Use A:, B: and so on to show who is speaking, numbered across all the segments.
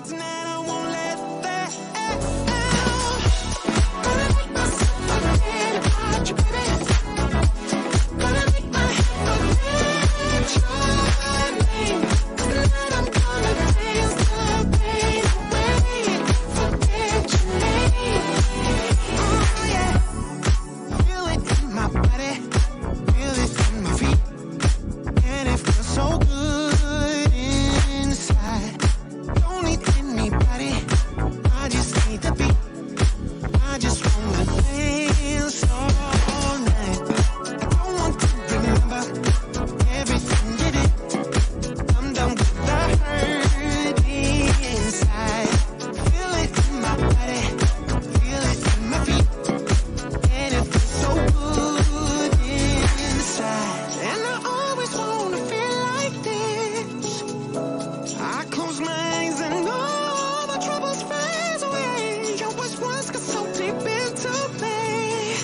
A: tonight I won't let that so good inside. Don't need anybody, I just need the beat. I just want to dance all night. I don't want to remember everything you did. I'm done with the hurt inside. Feel it in my body, feel it in my feet, and it feels so good inside. And I always wanna feel like this. I close my eyes and all my troubles fade away. Your voice once got so deep into me,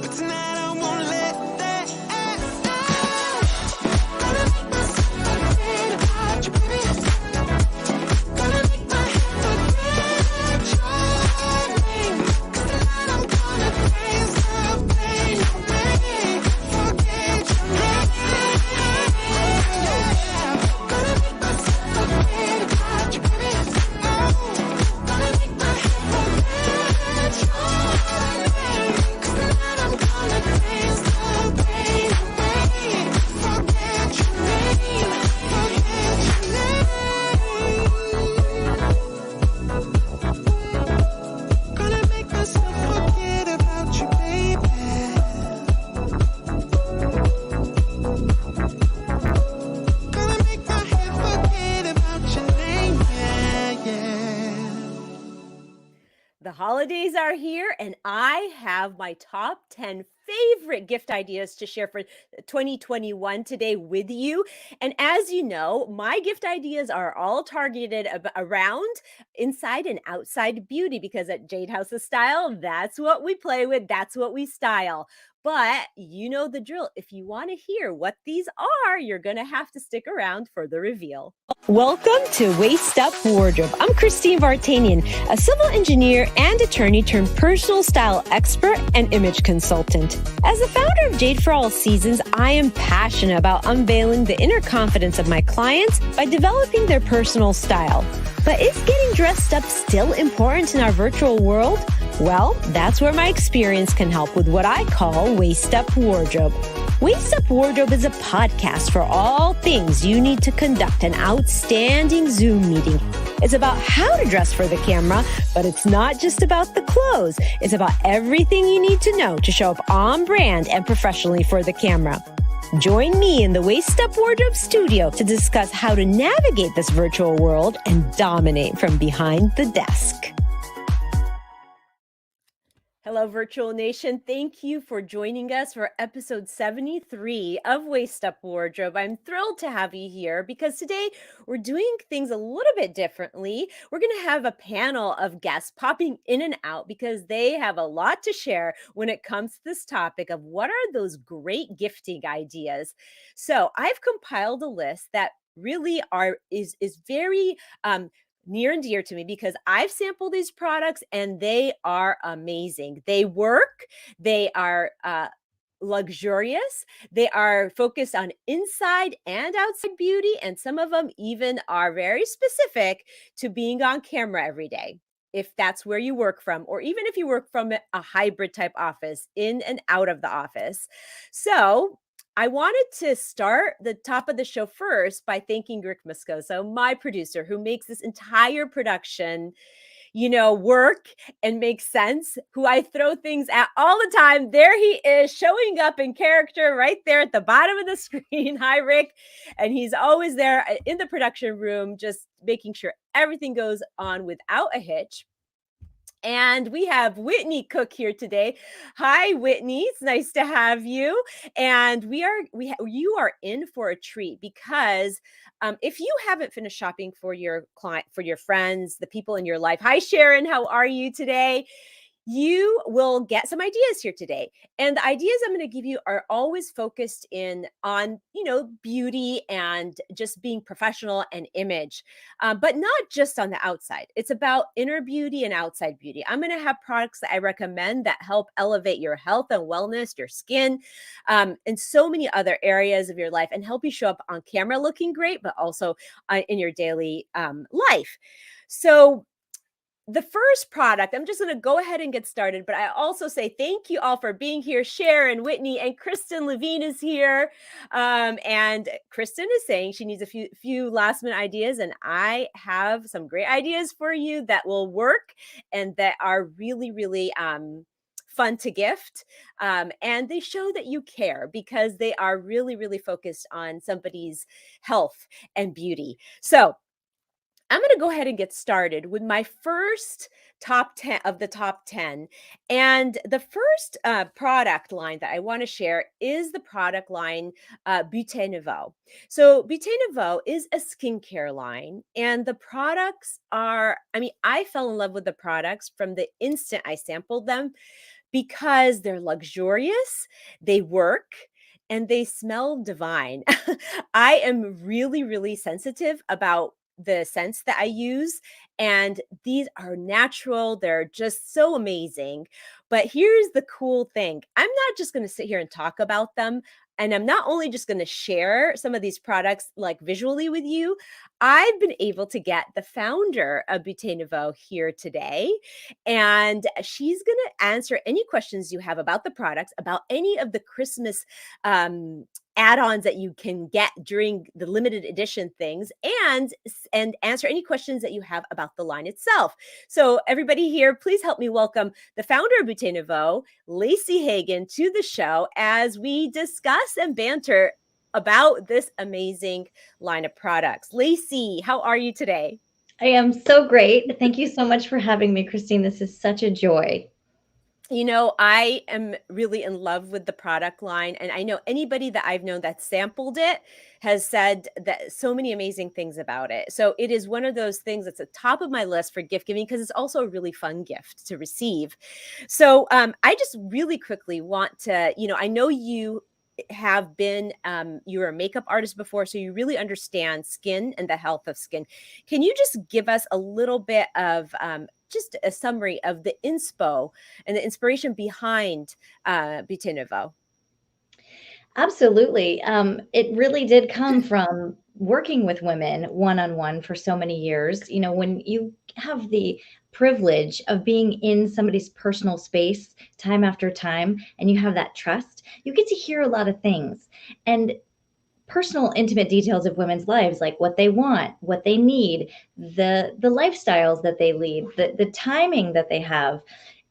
A: but tonight I won't let that out. Gonna make myself forget about you, baby. Gonna make my head forget your name. 'Cause tonight I'm gonna dance the pain away. Forget your name. Gonna make myself forget about you, baby. Oh, gonna make my head forget your name. 'Cause tonight I'm gonna dance the pain away. Forget your name. Forget your name. Gonna make myself forget about you, baby. Gonna make my head forget about your name, yeah, yeah.
B: The holidays are here, and I have my top 10 favorite gift ideas to share for 2021 today with you. And as you know, my gift ideas are all targeted around inside and outside beauty because at Jade House of Style, that's what we play with, that's what we style. But you know the drill. If you want to hear what these are, you're going to have to stick around for the reveal. Welcome to Waist Up Wardrobe. I'm Christine Vartanian, a civil engineer and attorney turned personal style expert and image consultant. As the founder of Jade for All Seasons, I am passionate about unveiling the inner confidence of my clients by developing their personal style. But is getting dressed up still important in our virtual world? Well, that's where my experience can help with what I call Waist Up Wardrobe. Waist Up Wardrobe is a podcast for all things you need to conduct an outstanding Zoom meeting. It's about how to dress for the camera, but it's not just about the clothes. It's about everything you need to know to show up on brand and professionally for the camera. Join me in the Waist Up Wardrobe studio to discuss how to navigate this virtual world and dominate from behind the desk. Hello, Virtual Nation. Thank you for joining us for episode 73 of Waist Up Wardrobe. I'm thrilled to have you here because today we're doing things a little bit differently. We're going to have a panel of guests popping in and out because they have a lot to share when it comes to this topic of what are those great gifting ideas. So I've compiled a list that really is very near and dear to me because I've sampled these products and they are amazing. They work. They are luxurious. They are focused on inside and outside beauty. And some of them even are very specific to being on camera every day, if that's where you work from, or even if you work from a hybrid type office, in and out of the office. So I wanted to start the top of the show first by thanking Rick Moscoso, my producer, who makes this entire production, work and make sense, who I throw things at all the time. There he is, showing up in character right there at the bottom of the screen. Hi, Rick. And he's always there in the production room, just making sure everything goes on without a hitch. And we have Whitney Cook here today. Hi, Whitney. It's nice to have you. And you are in for a treat because if you haven't finished shopping for your client, for your friends, the people in your life. Hi, Sharon. How are you today? you will get some ideas here today. And the ideas I'm going to give you are always focused in on, beauty and just being professional and image, but not just on the outside. It's about inner beauty and outside beauty. I'm going to have products that I recommend that help elevate your health and wellness, your skin, and so many other areas of your life, and help you show up on camera looking great, but also in your daily life. So the first product, I'm just going to go ahead and get started, but I also say thank you all for being here. Sharon, Whitney, and Kristen Levine is here. And Kristen is saying she needs a few last minute ideas, and I have some great ideas for you that will work and that are really, really fun to gift. And they show that you care because they are really, really focused on somebody's health and beauty. So I'm going to go ahead and get started with my first top 10 of the top 10. And the first product line that I want to share is the product line Butenovo. So Butenovo is a skincare line, and the products are, I fell in love with the products from the instant I sampled them because they're luxurious, they work, and they smell divine. I am really, really sensitive about the scents that I use, and these are natural. They're just so amazing. But here's the cool thing. I'm not just going to sit here and talk about them. And I'm not only just going to share some of these products like visually with you, I've been able to get the founder of Butenovo here today, and she's going to answer any questions you have about the products, about any of the Christmas add-ons that you can get during the limited edition things, and answer any questions that you have about the line itself. So everybody here, please help me welcome the founder of Butenovo, Lacey Hagan, to the show as we discuss and banter about this amazing line of products. Lacey, how are you today?
C: I am so great. Thank you so much for having me, Christine. This is such a joy.
B: I am really in love with the product line, and I know anybody that I've known that sampled it has said that so many amazing things about it. So it is one of those things that's at the top of my list for gift giving because it's also a really fun gift to receive. So I just really quickly want to, I know you have been you're a makeup artist before, so you really understand skin and the health of skin. Can you just give us a little bit of just a summary of the inspo and the inspiration behind Butenovo?
C: Absolutely. It really did come from working with women one-on-one for so many years. When you have the privilege of being in somebody's personal space time after time and you have that trust, you get to hear a lot of things. And personal intimate details of women's lives, like what they want, what they need, the lifestyles that they lead, the timing that they have.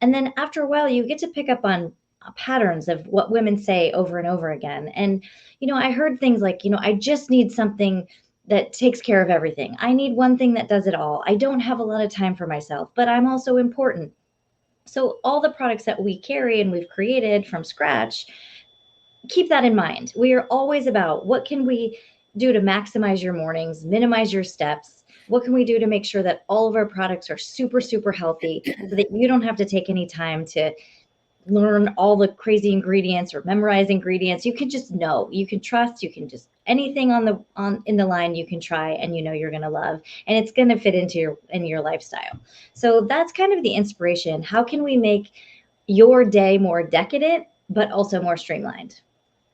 C: And then after a while you get to pick up on patterns of what women say over and over again. And I heard things like, I just need something that takes care of everything. I need one thing that does it all. I don't have a lot of time for myself, but I'm also important. So all the products that we carry and we've created from scratch, keep that in mind. We are always about what can we do to maximize your mornings, minimize your steps. What can we do to make sure that all of our products are super, super healthy so that you don't have to take any time to learn all the crazy ingredients or memorize ingredients. You can just know, you can trust, you can just anything in the line you can try and you're going to love, and it's going to fit into your lifestyle. So that's kind of the inspiration. How can we make your day more decadent but also more streamlined?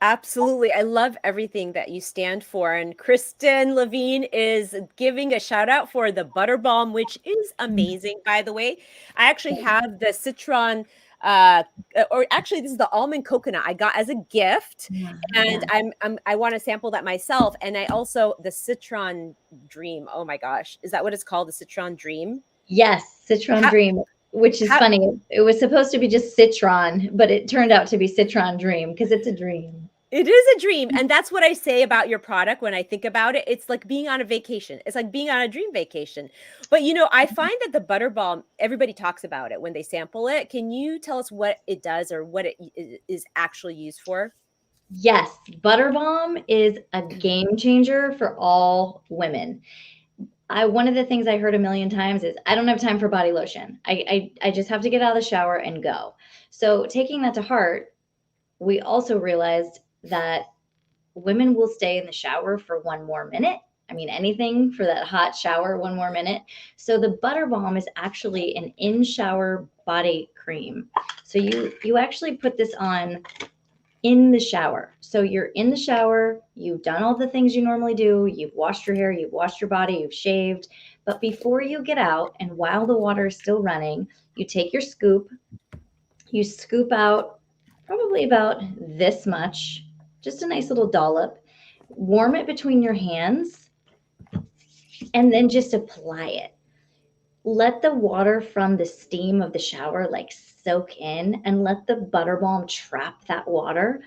B: Absolutely. I love everything that you stand for. And Kristen Levine is giving a shout out for the Butter Balm, which is amazing, by the way. I actually have the citron, or actually, this is the almond coconut I got as a gift.
C: Yeah,
B: And
C: yeah.
B: I want to sample that myself. And I also, the Citron Dream. Oh my gosh. Is that what it's called? The Citron Dream?
C: Yes, Citron
B: How,
C: Dream, which is
B: how,
C: funny. It was supposed to be just Citron, but it turned out to be Citron Dream because it's a dream.
B: It is a dream. And that's what I say about your product when I think about it. It's like being on a vacation. It's like being on a dream vacation. But I find that the butter balm, everybody talks about it when they sample it. Can you tell us what it does or what it is actually used for?
C: Yes, Butter Balm is a game changer for all women. one of the things I heard a million times is I don't have time for body lotion. I just have to get out of the shower and go. So taking that to heart, we also realized that women will stay in the shower for one more minute. I mean, anything for that hot shower, one more minute. So the Butter Balm is actually an in-shower body cream. So you actually put this on in the shower. So you're in the shower, you've done all the things you normally do, you've washed your hair, you've washed your body, you've shaved. But before you get out, and while the water is still running, you take your scoop, you scoop out probably about this much, just a nice little dollop, warm it between your hands, and then just apply it. Let the water from the steam of the shower like soak in, and let the Butter Balm trap that water.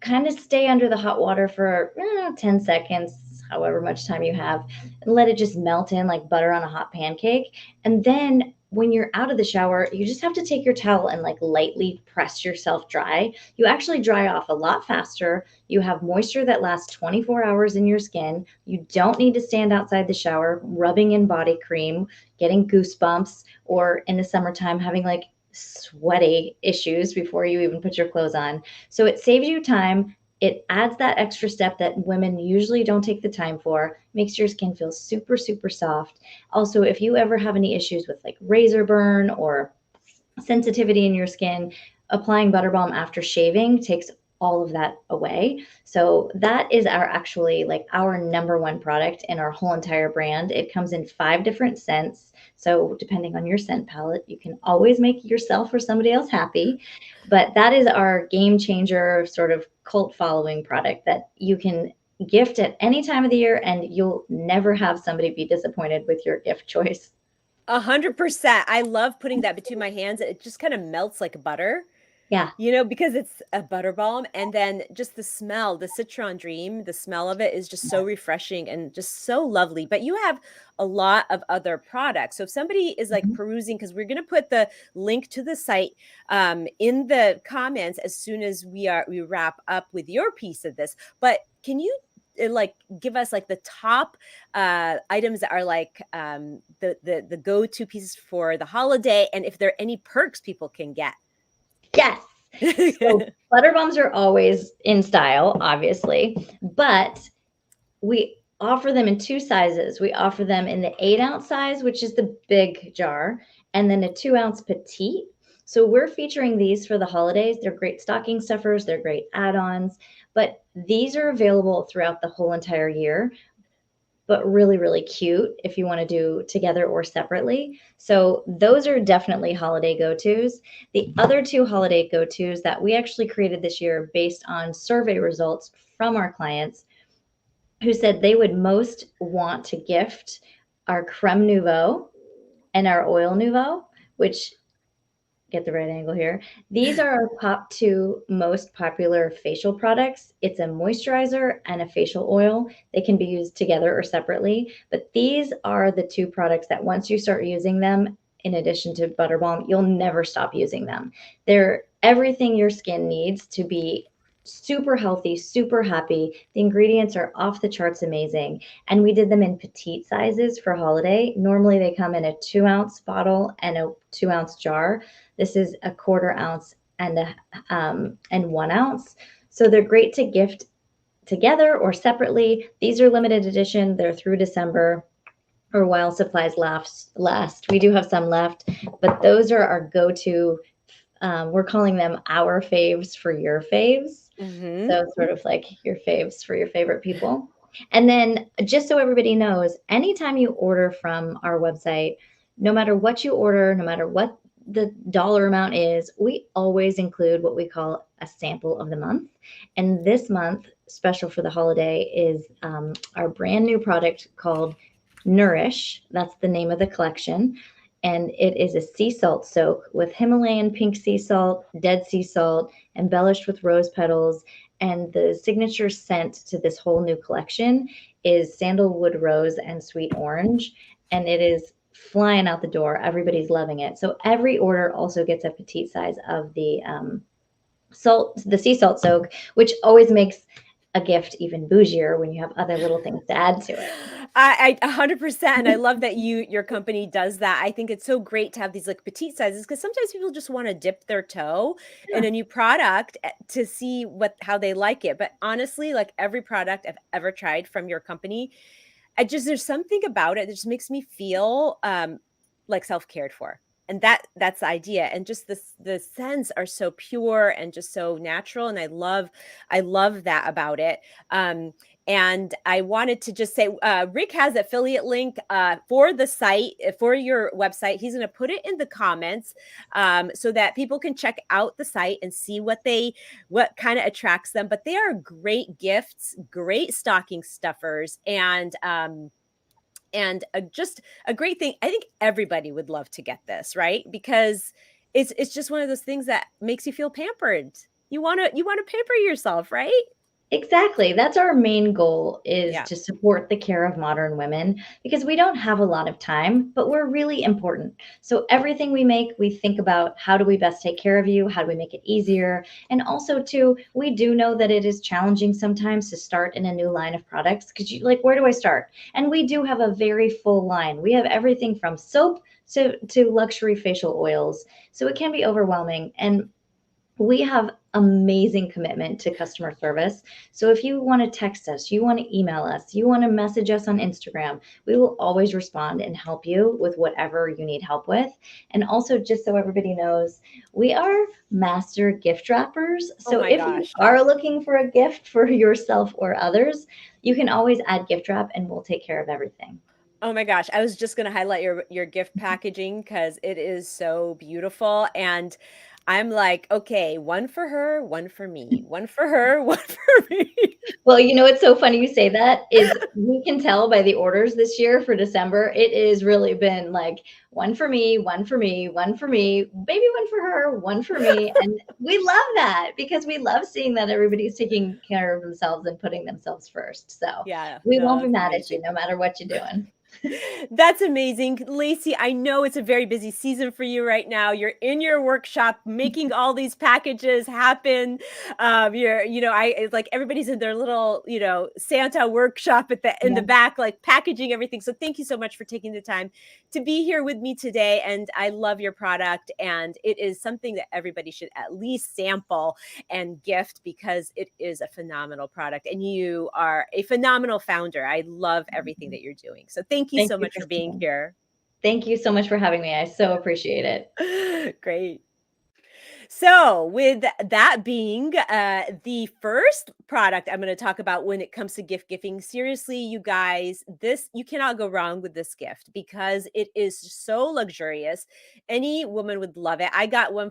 C: Kind of stay under the hot water for 10 seconds, however much time you have, and let it just melt in like butter on a hot pancake. And then when you're out of the shower, you just have to take your towel and like lightly press yourself dry. You actually dry off a lot faster. You have moisture that lasts 24 hours in your skin. You don't need to stand outside the shower rubbing in body cream, getting goosebumps, or in the summertime having like sweaty issues before you even put your clothes on. So it saves you time. It adds that extra step that women usually don't take the time for, makes your skin feel super, super soft. Also, if you ever have any issues with like razor burn or sensitivity in your skin, applying Butter Balm after shaving takes all of that away. So that is our actually like our number one product in our whole entire brand. It comes in 5 different scents. So depending on your scent palette, you can always make yourself or somebody else happy. But that is our game changer sort of cult following product that you can gift at any time of the year, and you'll never have somebody be disappointed with your gift choice.
B: 100%. I love putting that between my hands. It just kind of melts like butter.
C: Yeah.
B: Because it's a butter balm, and then just the smell, the Citron Dream, the smell of it is just so refreshing and just so lovely. But you have a lot of other products. So if somebody is like perusing, because we're going to put the link to the site in the comments as soon as we wrap up with your piece of this. But can you like give us like the top items that are like the go-to pieces for the holiday, and if there are any perks people can get?
C: Yes. So Butter Balms are always in style, obviously, but we offer them in 2 sizes. We offer them in the 8-ounce size, which is the big jar, and then a 2-ounce petite. So we're featuring these for the holidays. They're great stocking stuffers. They're great add-ons, but these are available throughout the whole entire year, but really, really cute if you want to do together or separately. So those are definitely holiday go-tos. The other 2 holiday go-tos that we actually created this year based on survey results from our clients who said they would most want to gift our Creme Nouveau and our Oil Nouveau, which, get the right angle here. These are our top 2 most popular facial products. It's a moisturizer and a facial oil. They can be used together or separately, but these are the 2 products that once you start using them, in addition to Butter Balm, you'll never stop using them. They're everything your skin needs to be super healthy, super happy. The ingredients are off the charts amazing. And we did them in petite sizes for holiday. Normally they come in a 2-ounce bottle and a 2-ounce jar. This is a 1/4 ounce and 1 ounce. So they're great to gift together or separately. These are limited edition. They're through December or while supplies last. We do have some left, but those are our go-to. We're calling them our faves for your faves. So sort of like your faves for your favorite people. And then just so everybody knows, anytime you order from our website, no matter what you order, no matter what the dollar amount is, we always include what we call a sample of the month. And this month, special for the holiday, is our brand new product called Nourish. That's the name of the collection. And it is a sea salt soak with Himalayan pink sea salt, dead sea salt, embellished with rose petals. And the signature scent to this whole new collection is sandalwood rose and sweet orange. And it is flying out the door. Everybody's loving it. So every order also gets a petite size of the sea salt soak, which always makes a gift even bougier when you have other little things to add to it.
B: I 100%, and I love that your company does that. I think it's so great to have these like petite sizes because sometimes people just want to dip their toe in
C: Yeah.
B: a new product to see how they like it. But honestly, like every product I've ever tried from your company, there's something about it that just makes me feel like self-cared for. And that's the idea. And just the scents are so pure and just so natural. And I love that about it. And I wanted to just say, Rick has affiliate link for the site, for your website. He's going to put it in the comments so that people can check out the site and see what kind of attracts them. But they are great gifts, great stocking stuffers, and just a great thing. I think everybody would love to get this, right? Because it's just one of those things that makes you feel pampered. You want to pamper yourself, right?
C: Exactly. That's our main goal, is
B: Yeah.
C: to support the care of modern women, because we don't have a lot of time, but we're really important. So everything we make, we think about how do we best take care of you? How do we make it easier? And also too, we do know that it is challenging sometimes to start in a new line of products, because you like, where do I start? And we do have a very full line. We have everything from soap to luxury facial oils. So it can be overwhelming. And we have amazing commitment to customer service. So if you want to text us, you want to email us, you want to message us on Instagram, we will always respond and help you with whatever you need help with. And also, just so everybody knows, we are master gift wrappers.
B: Oh
C: So
B: my
C: if you
B: gosh.
C: are looking for a gift for yourself or others, you can always add gift wrap and we'll take care of everything.
B: Oh my gosh, I was just gonna highlight your gift packaging because it is so beautiful, and I'm like, okay, one for her, one for me, one for her, one for me.
C: Well, you know, it's so funny you say that, is we can tell by the orders this year for December, it is really been like one for me, one for me, one for me, maybe one for her, one for me. And we love that because we love seeing that everybody's taking care of themselves and putting themselves first. So
B: Yeah,
C: we
B: no,
C: won't be
B: that's
C: mad at you
B: amazing.
C: no matter what you're doing.
B: That's amazing. Lacey, I know it's a very busy season for you right now. You're in your workshop making all these packages happen. It's like everybody's in their little, Santa workshop in the
C: Yeah.
B: back, like packaging everything. So thank you so much for taking the time to be here with me today. And I love your product. And it is something that everybody should at least sample and gift because it is a phenomenal product. And you are a phenomenal founder. I love everything that you're doing. So thank you
C: Thank
B: so
C: you,
B: much for being
C: Christine.
B: here.
C: Thank you so much for having me. I so appreciate it.
B: Great. So, with that being the first product I'm going to talk about when it comes to gift giving, seriously, you guys, you cannot go wrong with this gift because it is so luxurious. Any woman would love it. I got some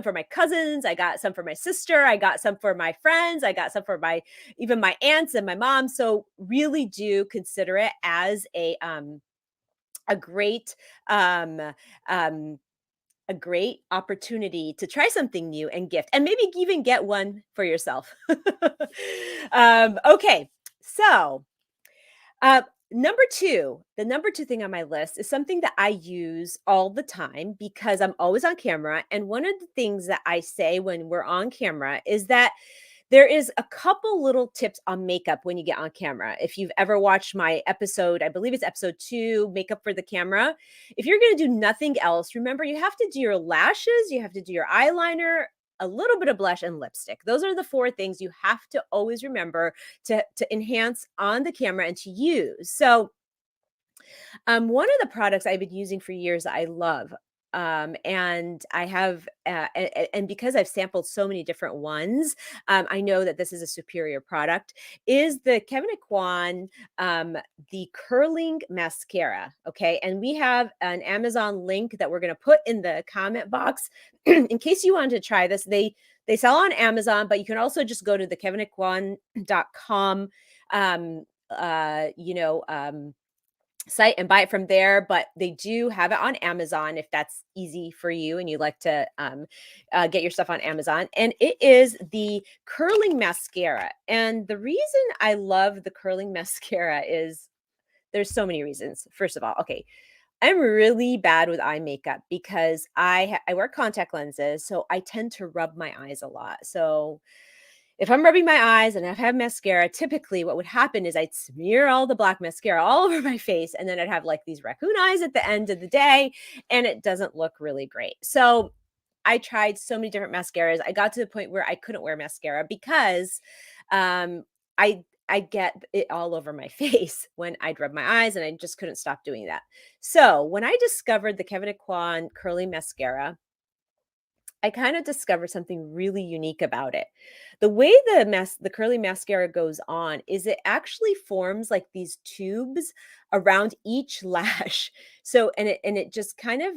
B: for my cousins, I got some for my sister, I got some for my friends, I got some for even my aunts and my mom. So, really do consider it as a great um um a great opportunity to try something new and gift, and maybe even get one for yourself. Okay, so uh, the number two thing on my list is something that I use all the time because I'm always on camera. And one of the things that I say when we're on camera is that there is a couple little tips on makeup when you get on camera. If you've ever watched my episode, I believe it's episode 2, makeup for the camera. If you're going to do nothing else, remember you have to do your lashes, you have to do your eyeliner, a little bit of blush and lipstick. Those are the 4 things you have to always remember to enhance on the camera and to use. So, one of the products I've been using for years I love, and I have, and because I've sampled so many different ones, I know that this is a superior product, is the Kevyn Aucoin, the curling mascara. Okay. And we have an Amazon link that we're going to put in the comment box in case you want to try this. They sell on Amazon, but you can also just go to the kevinaucoin.com, um, uh, you know, um, site and buy it from there, but they do have it on Amazon if that's easy for you and you like to get your stuff on Amazon. And it is the curling mascara. And the reason I love the curling mascara is there's so many reasons. First of all, okay, I'm really bad with eye makeup because I wear contact lenses, so I tend to rub my eyes a lot. So if I'm rubbing my eyes and I've had mascara, typically what would happen is I'd smear all the black mascara all over my face, and then I'd have like these raccoon eyes at the end of the day, and it doesn't look really great. So I tried so many different mascaras. I got to the point where I couldn't wear mascara because I get it all over my face when I'd rub my eyes, and I just couldn't stop doing that. So when I discovered the Kevyn Aucoin Curly Mascara, I kind of discovered something really unique about it. The way the curly mascara goes on is it actually forms like these tubes around each lash. So and it just kind of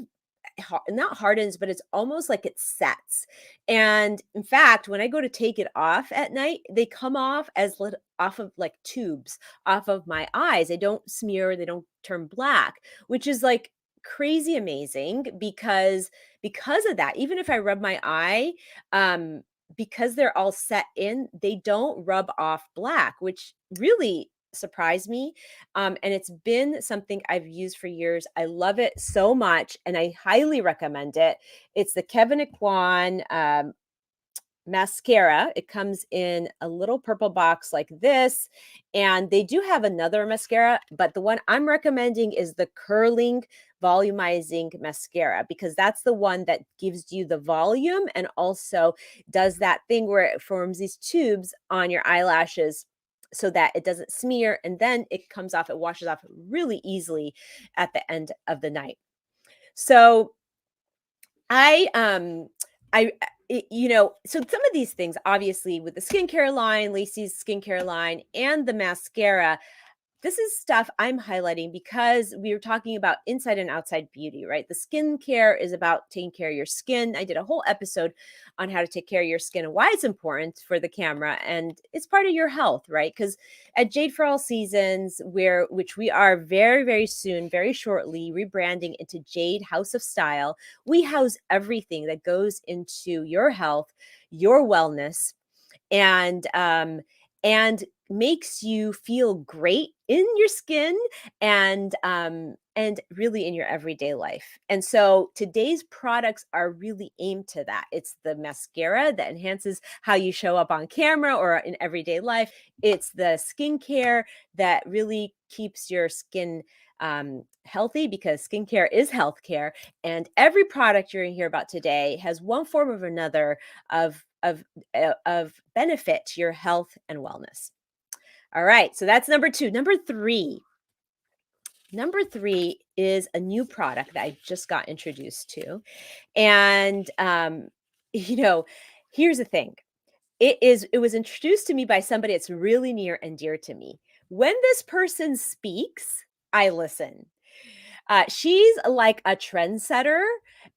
B: not hardens, but it's almost like it sets. And in fact, when I go to take it off at night, they come off as off of like tubes off of my eyes. They don't smear, they don't turn black, which is like crazy amazing because of that. Even if I rub my eye, because they're all set in, they don't rub off black, which really surprised me. And it's been something I've used for years. I love it so much, and I highly recommend it. It's the Kevyn Aucoin mascara. It comes in a little purple box like this, and they do have another mascara, but the one I'm recommending is the Curling Volumizing Mascara, because that's the one that gives you the volume and also does that thing where it forms these tubes on your eyelashes so that it doesn't smear, and then it comes off, it washes off really easily at the end of the night. So so some of these things, obviously with the skincare line, Lacey's skincare line, and the mascara, this is stuff I'm highlighting because we were talking about inside and outside beauty, right? The skincare is about taking care of your skin. I did a whole episode on how to take care of your skin and why it's important for the camera, and it's part of your health, right? Because at Jade for All Seasons, which we are very, very soon, very shortly rebranding into Jade House of Style, we house everything that goes into your health, your wellness, and makes you feel great in your skin and really in your everyday life. And so today's products are really aimed to that. It's the mascara that enhances how you show up on camera or in everyday life. It's the skincare that really keeps your skin healthy, because skincare is healthcare. And every product you're going to hear about today has one form or another of benefit to your health and wellness. All right, so that's number 2. Number three is a new product that I just got introduced to. And here's the thing. It was introduced to me by somebody that's really near and dear to me. When this person speaks, I listen. She's like a trendsetter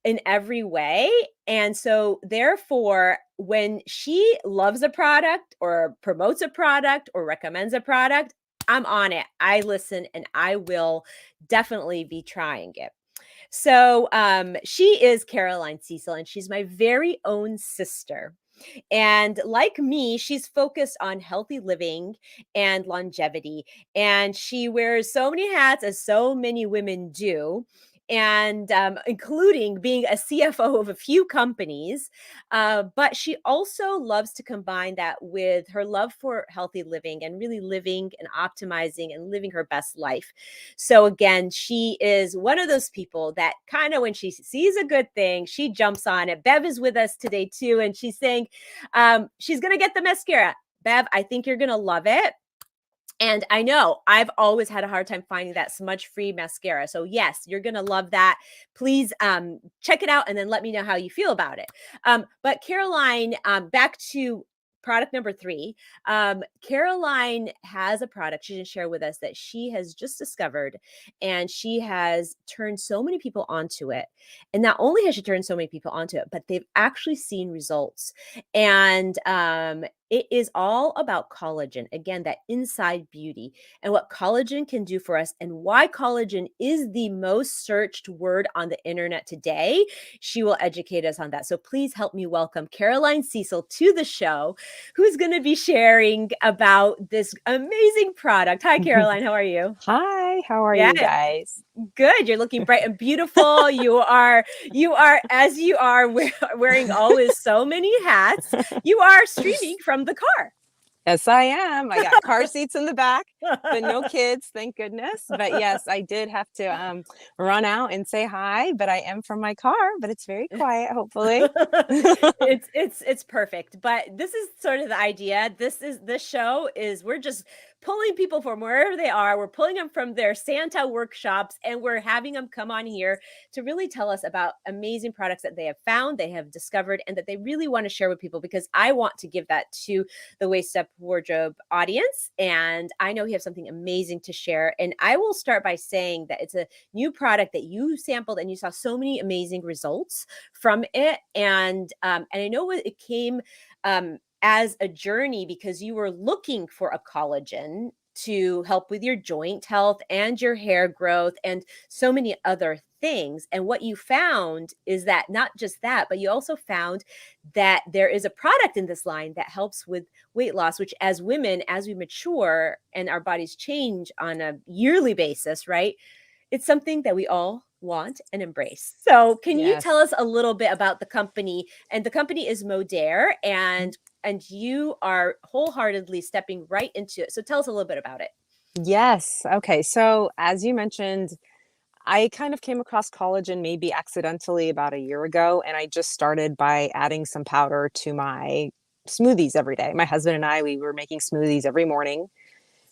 B: in every way. And so therefore, when she loves a product or promotes a product or recommends a product, I'm on it. I listen, and I will definitely be trying it. So she is Caroline Cecil, and she's my very own sister. And like me, she's focused on healthy living and longevity. And she wears so many hats, as so many women do, and including being a CFO of a few companies. But she also loves to combine that with her love for healthy living and really living and optimizing and living her best life. So again, she is one of those people that kind of, when she sees a good thing, she jumps on it. Bev is with us today too, and she's saying she's going to get the mascara. Bev, I think you're going to love it. And I know I've always had a hard time finding that smudge-free mascara. So yes, you're going to love that. Please check it out and then let me know how you feel about it. But Caroline, back to product number 3. Caroline has a product she can share with us that she has just discovered, and she has turned so many people onto it. And not only has she turned so many people onto it, but they've actually seen results. And it is all about collagen. Again, that inside beauty and what collagen can do for us, and why collagen is the most searched word on the internet today. She will educate us on that. So please help me welcome Caroline Cecil to the show, who's going to be sharing about this amazing product. Hi, Caroline. How are you?
D: Hi, how are you guys?
B: Good. You're looking bright and beautiful. You are, as you are wearing always so many hats. You are streaming from from the car.
D: Yes, I am. I got car seats in the back, but no kids, thank goodness. But yes, I did have to run out and say hi, but I am from my car, but it's very quiet, hopefully.
B: It's perfect. But this is sort of the idea. This show is we're just pulling people from wherever they are. We're pulling them from their Santa workshops, and we're having them come on here to really tell us about amazing products that they have found, they have discovered, and that they really want to share with people, because I want to give that to the Waist Up Wardrobe audience. And I know you have something amazing to share. And I will start by saying that it's a new product that you sampled and you saw so many amazing results from it. And I know it came as a journey because you were looking for a collagen to help with your joint health and your hair growth and so many other things. And what you found is that not just that, but you also found that there is a product in this line that helps with weight loss, which as women, as we mature and our bodies change on a yearly basis, right? It's something that we all want and embrace. So can you tell us a little bit about the company? And the company is Modere, and you are wholeheartedly stepping right into it. So tell us a little bit about it.
D: Yes. Okay. So as you mentioned, I kind of came across collagen maybe accidentally about a year ago, and I just started by adding some powder to my smoothies every day. My husband and I, we were making smoothies every morning.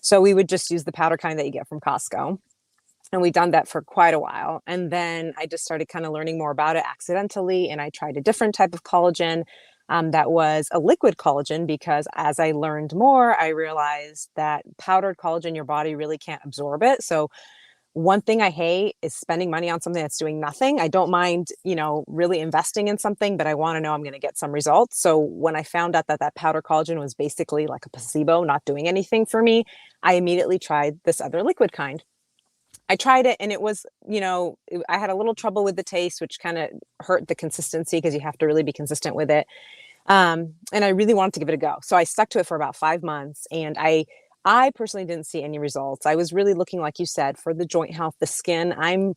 D: So we would just use the powder kind that you get from Costco. And we've done that for quite a while. And then I just started kind of learning more about it accidentally. And I tried a different type of collagen that was a liquid collagen, because as I learned more, I realized that powdered collagen, your body really can't absorb it. So one thing I hate is spending money on something that's doing nothing. I don't mind, really investing in something, but I want to know I'm going to get some results. So when I found out that powder collagen was basically like a placebo, not doing anything for me, I immediately tried this other liquid kind. I tried it and it was, I had a little trouble with the taste, which kind of hurt the consistency because you have to really be consistent with it. And I really wanted to give it a go. So I stuck to it for about 5 months, and I personally didn't see any results. I was really looking, like you said, for the joint health, the skin. I'm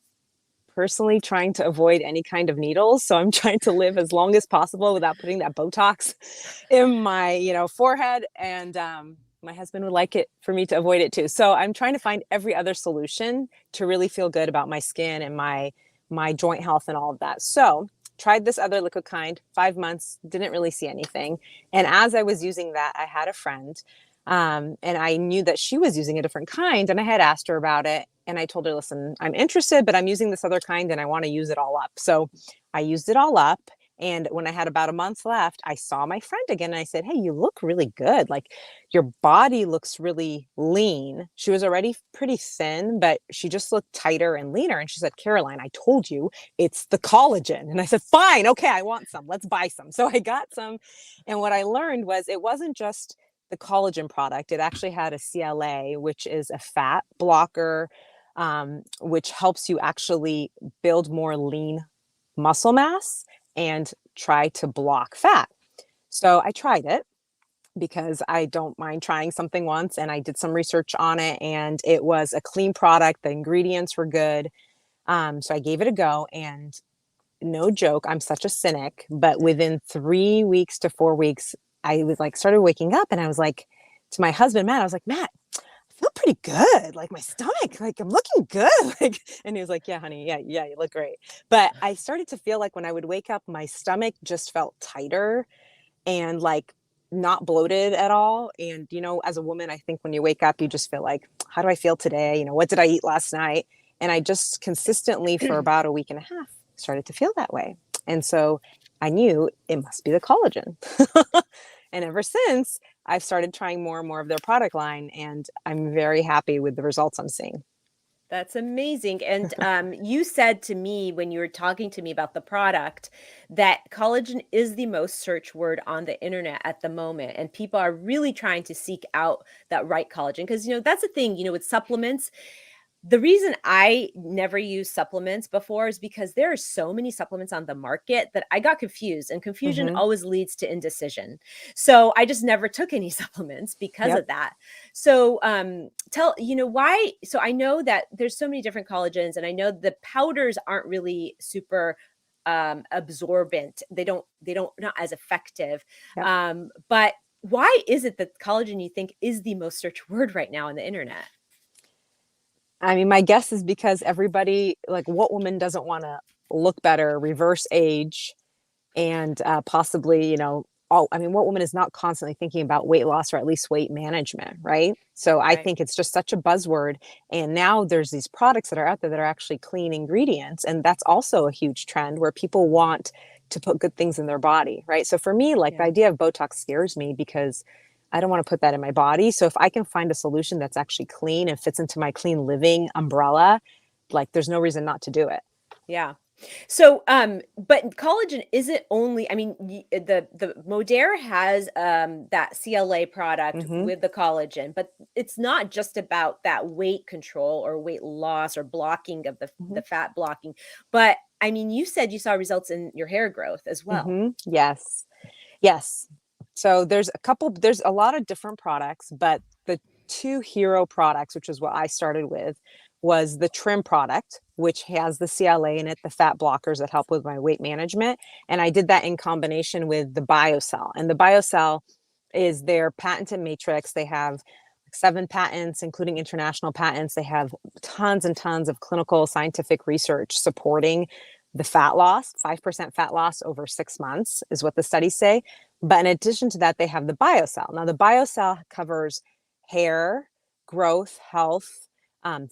D: personally trying to avoid any kind of needles. So I'm trying to live as long as possible without putting that Botox in my, forehead. And, my husband would like it for me to avoid it too. So I'm trying to find every other solution to really feel good about my skin and my joint health and all of that. So tried this other liquid kind, 5 months, didn't really see anything. And as I was using that, I had a friend, and I knew that she was using a different kind, and I had asked her about it. And I told her, listen, I'm interested, but I'm using this other kind and I want to use it all up. So I used it all up. And when I had about a month left, I saw my friend again and I said, hey, you look really good. Like, your body looks really lean. She was already pretty thin, but she just looked tighter and leaner. And she said, Caroline, I told you it's the collagen. And I said, fine. Okay, I want some. Let's buy some. So I got some. And what I learned was it wasn't just the collagen product. It actually had a CLA, which is a fat blocker, which helps you actually build more lean muscle mass and try to block fat. So I tried it because I don't mind trying something once, and I did some research on it, and it was a clean product. The ingredients were good. So I gave it a go, and no joke, I'm such a cynic, but within 3 weeks to 4 weeks, I was like, started waking up and I was like, to my husband, Matt, I was like, Matt, I feel pretty good. Like, my stomach, like, I'm looking good. Like, and he was like, yeah, honey. Yeah, you look great. But I started to feel like when I would wake up, my stomach just felt tighter and like not bloated at all. And, as a woman, I think when you wake up, you just feel like, how do I feel today? What did I eat last night? And I just consistently for about a week and a half started to feel that way. And so I knew it must be the collagen. And ever since, I've started trying more and more of their product line, and I'm very happy with the results I'm seeing.
B: That's amazing. And you said to me when you were talking to me about the product that collagen is the most search word on the internet at the moment. And people are really trying to seek out that right collagen. Because, that's the thing, with supplements. The reason I never used supplements before is because there are so many supplements on the market that I got confused, and confusion always leads to indecision. So I just never took any supplements because of that. So why? So I know that there's so many different collagens, and I know the powders aren't really super absorbent. They don't not as effective. But why is it that collagen, you think, is the most searched word right now on the internet?
D: I mean, my guess is because everybody, like, what woman doesn't want to look better, reverse age, and possibly, I mean, what woman is not constantly thinking about weight loss or at least weight management, right? So I
B: Right.
D: think it's just such a buzzword. And now there's these products that are out there that are actually clean ingredients. And that's also a huge trend where people want to put good things in their body, right? So for me, like the
B: Yeah.
D: idea of Botox scares me because I don't want to put that in my body. So if I can find a solution that's actually clean and fits into my clean living umbrella, like there's no reason not to do it.
B: Yeah. So, but collagen isn't only, I mean, the Modere has that CLA product
D: Hmm.
B: with the collagen, but it's not just about that weight control or weight loss or blocking of
D: Hmm.
B: the fat blocking. But I mean, you said you saw results in your hair growth as well.
D: Hmm. Yes. Yes. So there's a lot of different products, but the two hero products, which is what I started with, was the trim product, which has the CLA in it, the fat blockers that help with my weight management. And I did that in combination with the BioCell. And the BioCell is their patented matrix. They have 7 patents, including international patents. They have tons and tons of clinical scientific research supporting the fat loss. 5% fat loss over 6 months is what the studies say. But in addition to that, they have the BioCell. Now, the BioCell covers hair, growth, health,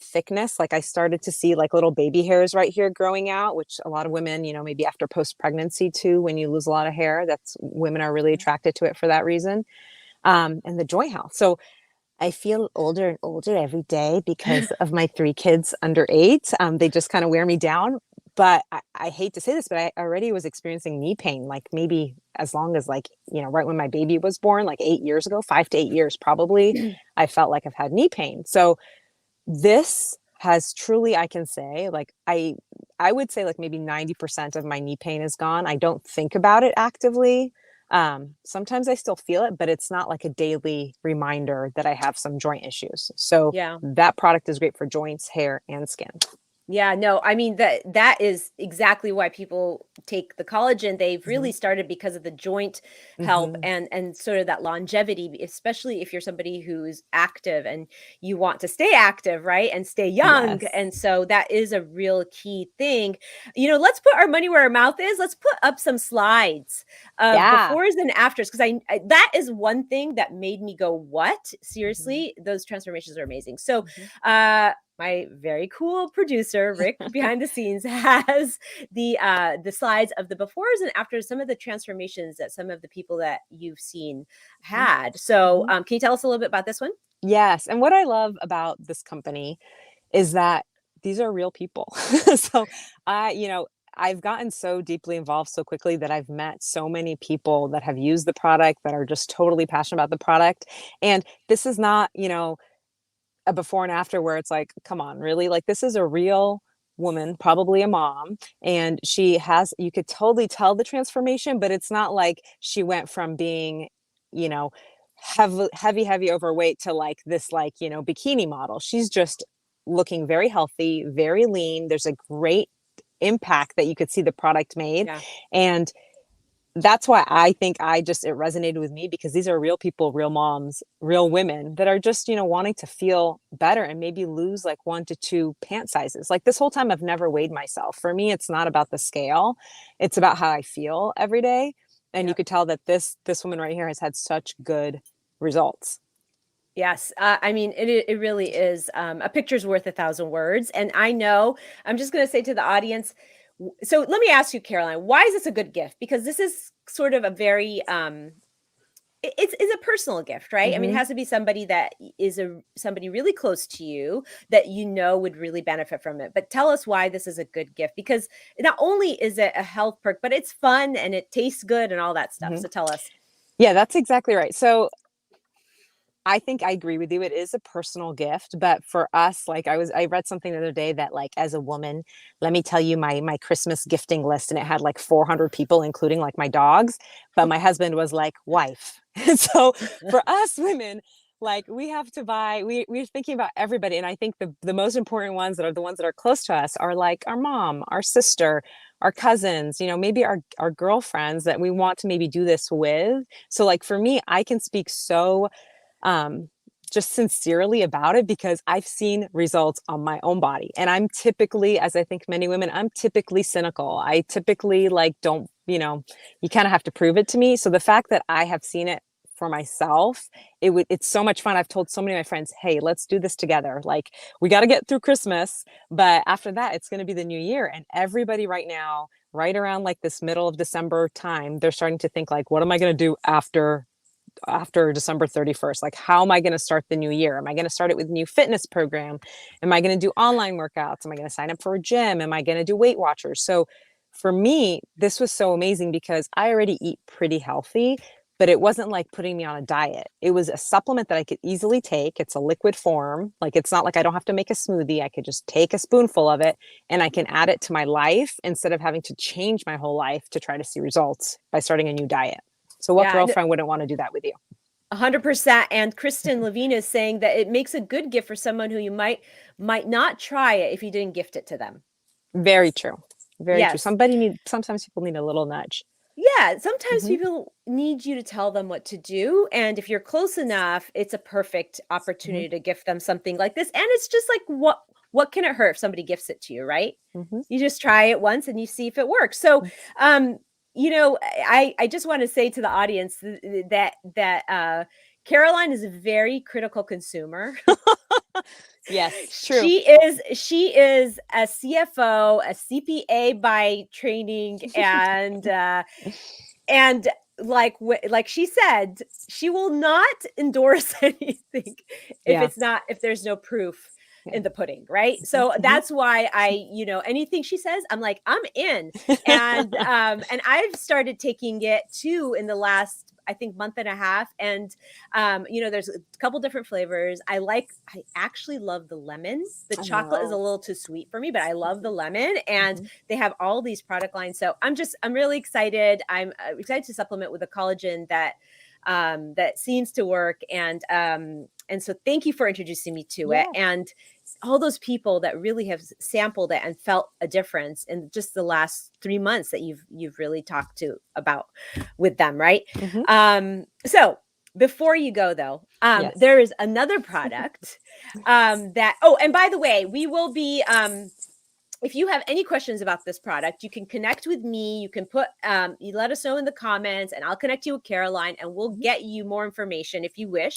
D: thickness. Like I started to see like little baby hairs right here growing out, which a lot of women, maybe after post pregnancy too, when you lose a lot of hair, that's women are really attracted to it for that reason. And the joint health. So I feel older and older every day because of my 3 kids under 8. They just kind of wear me down. But I hate to say this, but I already was experiencing knee pain, like maybe as long as like, right when my baby was born, like 8 years ago, 5 to 8 years probably, I felt like I've had knee pain. So this has truly, I can say, like I would say like maybe 90% of my knee pain is gone. I don't think about it actively. Sometimes I still feel it, but it's not like a daily reminder that I have some joint issues. So
B: Yeah.
D: that product is great for joints, hair, and skin.
B: Yeah, no, I mean that is exactly why people take the collagen. They've really
D: Hmm.
B: started because of the joint health
D: Hmm.
B: and sort of that longevity, especially if you're somebody who's active and you want to stay active, right? And stay young.
D: Yes.
B: And so that is a real key thing. Let's put our money where our mouth is. Let's put up some slides of
D: Yeah.
B: befores and afters because that is one thing that made me go, "What?
D: Hmm.
B: Seriously? Those transformations are amazing." So,
D: Hmm.
B: my very cool producer Rick behind the scenes has the slides of the befores and afters, some of the transformations that some of the people that you've seen had. So,
D: Hmm.
B: can you tell us a little bit about this one?
D: Yes. And what I love about this company is that these are real people. So I've gotten so deeply involved so quickly that I've met so many people that have used the product that are just totally passionate about the product. And this is not, a before and after where it's like, come on, really? Like this is a real woman, probably a mom, and you could totally tell the transformation, but it's not like she went from being, you know, heavy overweight to like this, like, bikini model. She's just looking very healthy, very lean. There's a great impact that you could see the product made.
B: Yeah.
D: And that's why I think it resonated with me because these are real people, real moms, real women that are just, wanting to feel better and maybe lose like 1 to 2 pant sizes. Like this whole time I've never weighed myself. For me, it's not about the scale. It's about how I feel every day. And you
B: Yep.
D: could tell that this woman right here has had such good results.
B: Yes. I mean, it really is a picture's worth 1,000 words. And I know I'm just going to say to the audience. So let me ask you, Caroline, why is this a good gift? Because this is sort of a very it's a personal gift, right? I mean, it
D: Hmm.
B: has to be somebody that is somebody really close to you that would really benefit from it. But tell us why this is a good gift because not only is it a health perk, but it's fun and it tastes good and all that stuff.
D: Hmm.
B: So tell us.
D: Yeah, that's exactly right. So I think I agree with you. It is a personal gift, but for us, like I read something the other day that like as a woman, let me tell you my Christmas gifting list and it had like 400 people including like my dogs, but my husband was like wife. And so for us women, like we have to buy we're thinking about everybody and I think the most important ones that are the ones that are close to us are like our mom, our sister, our cousins, maybe our girlfriends that we want to maybe do this with. So like for me, I can speak so um, just sincerely about it because I've seen results on my own body. And I'm typically, as I think many women, I'm typically cynical. I typically like don't, you kind of have to prove it to me. So the fact that I have seen it for myself, it's so much fun. I've told so many of my friends, hey, let's do this together. Like we got to get through Christmas, but after that, it's going to be the new year. And everybody right now, right around like this middle of December time, they're starting to think like, what am I going to do after December 31st? Like, how am I going to start the new year? Am I going to start it with a new fitness program? Am I going to do online workouts? Am I going to sign up for a gym? Am I going to do Weight Watchers? So for me, this was so amazing because I already eat pretty healthy, but it wasn't like putting me on a diet. It was a supplement that I could easily take. It's a liquid form. Like, it's not like I don't have to make a smoothie. I could just take a spoonful of it and I can add it to my life instead of having to change my whole life to try to see results by starting a new diet. So what girlfriend wouldn't want to do that with you?
B: 100%. And Kristen Levine is saying that it makes a good gift for someone who you might not try it if you didn't gift it to them.
D: Very true. Very true. Sometimes people need a little nudge.
B: Yeah, sometimes people need you to tell them what to do. And if you're close enough, it's a perfect opportunity to gift them something like this. And it's just like, what can it hurt if somebody gifts it to you, right? You just try it once and you see if it works. So, I just want to say to the audience that Caroline is a very critical consumer.
D: Yes, true.
B: She is a CFO, a CPA by training, and like she said, she will not endorse anything if there's no proof in the pudding, right? So that's why anything she says, I'm like, I'm in. And I've started taking it too in the last, I think, month and a half. And there's a couple different flavors. I actually love the lemon. The chocolate is a little too sweet for me, but I love the lemon, and they have all these product lines. So I'm really excited. I'm excited to supplement with a collagen that seems to work. And so thank you for introducing me to it. And all those people that really have sampled it and felt a difference in just the last 3 months that you've really talked about with them, right? So before you go though, there is another product and by the way, we will be if you have any questions about this product, you can connect with me. You can you let us know in the comments, and I'll connect you with Caroline, and we'll get you more information if you wish,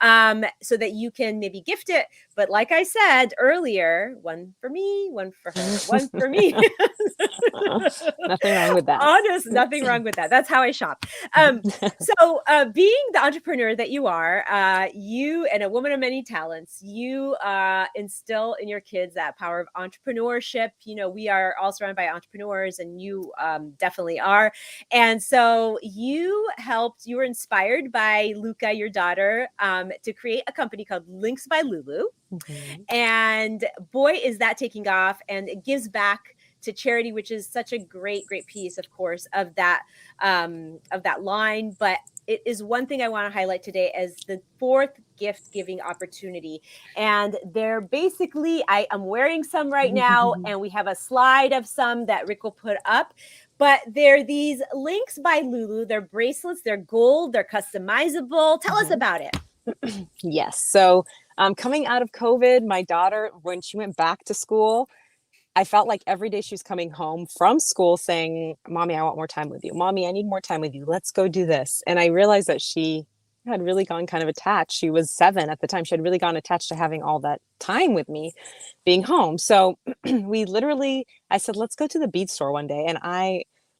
B: so that you can maybe gift it. But like I said earlier, one for me, one for her, one for me.
D: Nothing wrong with that.
B: Nothing wrong with that. That's how I shop. So being the entrepreneur that you are, you and a woman of many talents, you instill in your kids that power of entrepreneurship. We are all surrounded by entrepreneurs, and you definitely are. And so you were inspired by Luca, your daughter, to create a company called Links by Lulu. And boy, is that taking off, and it gives back to charity, which is such a great piece, of course, of that line. But it is one thing I want to highlight today as the 4th gift giving opportunity. And they're basically, I'm wearing some right now, and we have a slide of some that Rick will put up. But they're these Links by Lulu. They're bracelets. They're gold. They're customizable. Tell us about it.
D: Yes. So coming out of COVID, my daughter, when she went back to school, I felt like every day she was coming home from school saying, Mommy, I want more time with you. Mommy, I need more time with you. Let's go do this. And I realized that she had really gone kind of attached. She was 7 at the time. She had really gone attached to having all that time with me being home. So I said, let's go to the bead store one day. And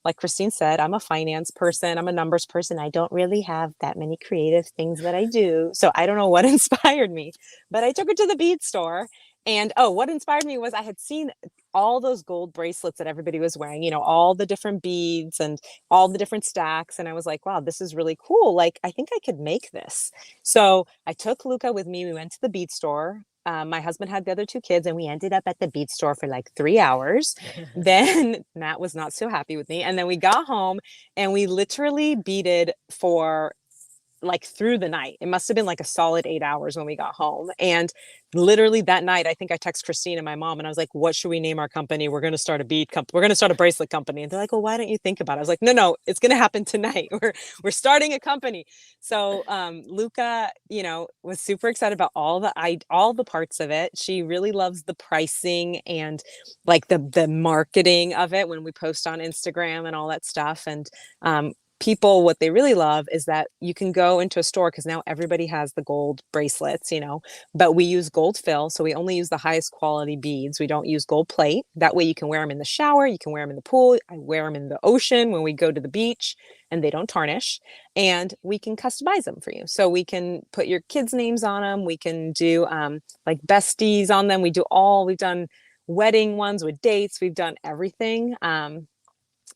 D: like Christine said, I'm a finance person. I'm a numbers person. I don't really have that many creative things that I do. So I don't know what inspired me, but I took her to the bead store. And what inspired me was I had seen all those gold bracelets that everybody was wearing, all the different beads and all the different stacks. And I was like, wow, this is really cool. Like, I think I could make this. So I took Luca with me. We went to the bead store. My husband had the other 2 kids, and we ended up at the bead store for like 3 hours. Then Matt was not so happy with me. And then we got home, and we literally beaded for like through the night. It must have been like a solid 8 hours when we got home. And literally that night, I think I text Christine and my mom and I was like, what should we name our company? We're going to start a bead company. We're going to start a bracelet company. And they're like, well, why don't you think about it? I was like, no, it's going to happen tonight. We're starting a company. So Luca, you know, was super excited about all the parts of it. She really loves the pricing and like the marketing of it when we post on Instagram and all that stuff. And people, what they really love is that you can go into a store, because now everybody has the gold bracelets, you know, but we use gold fill. So we only use the highest quality beads. We don't use gold plate. That way you can wear them in the shower. You can wear them in the pool. I wear them in the ocean when we go to the beach, and they don't tarnish, and we can customize them for you. So we can put your kids' names on them. We can do like besties on them. We've done wedding ones with dates. We've done everything.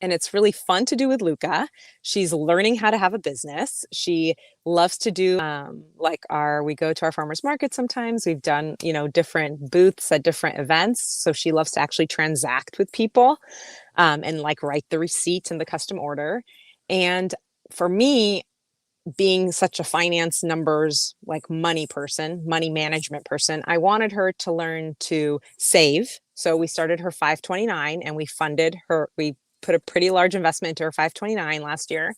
D: And it's really fun to do with Luca. She's learning how to have a business. She loves to do we go to our farmers market sometimes. We've done, you know, different booths at different events. So she loves to actually transact with people and like write the receipt and the custom order. And for me, being such a finance numbers, like money person, money management person, I wanted her to learn to save. So we started her 529 and we funded her. We put a pretty large investment into her 529 last year.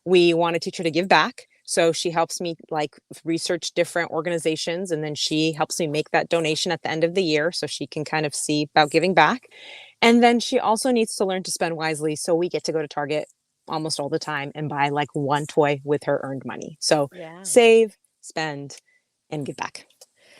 D: We want to teach her to give back. So she helps me like research different organizations, and then she helps me make that donation at the end of the year so she can kind of see about giving back. And then she also needs to learn to spend wisely. So we get to go to Target almost all the time and buy like one toy with her earned money. So save, spend, and give back.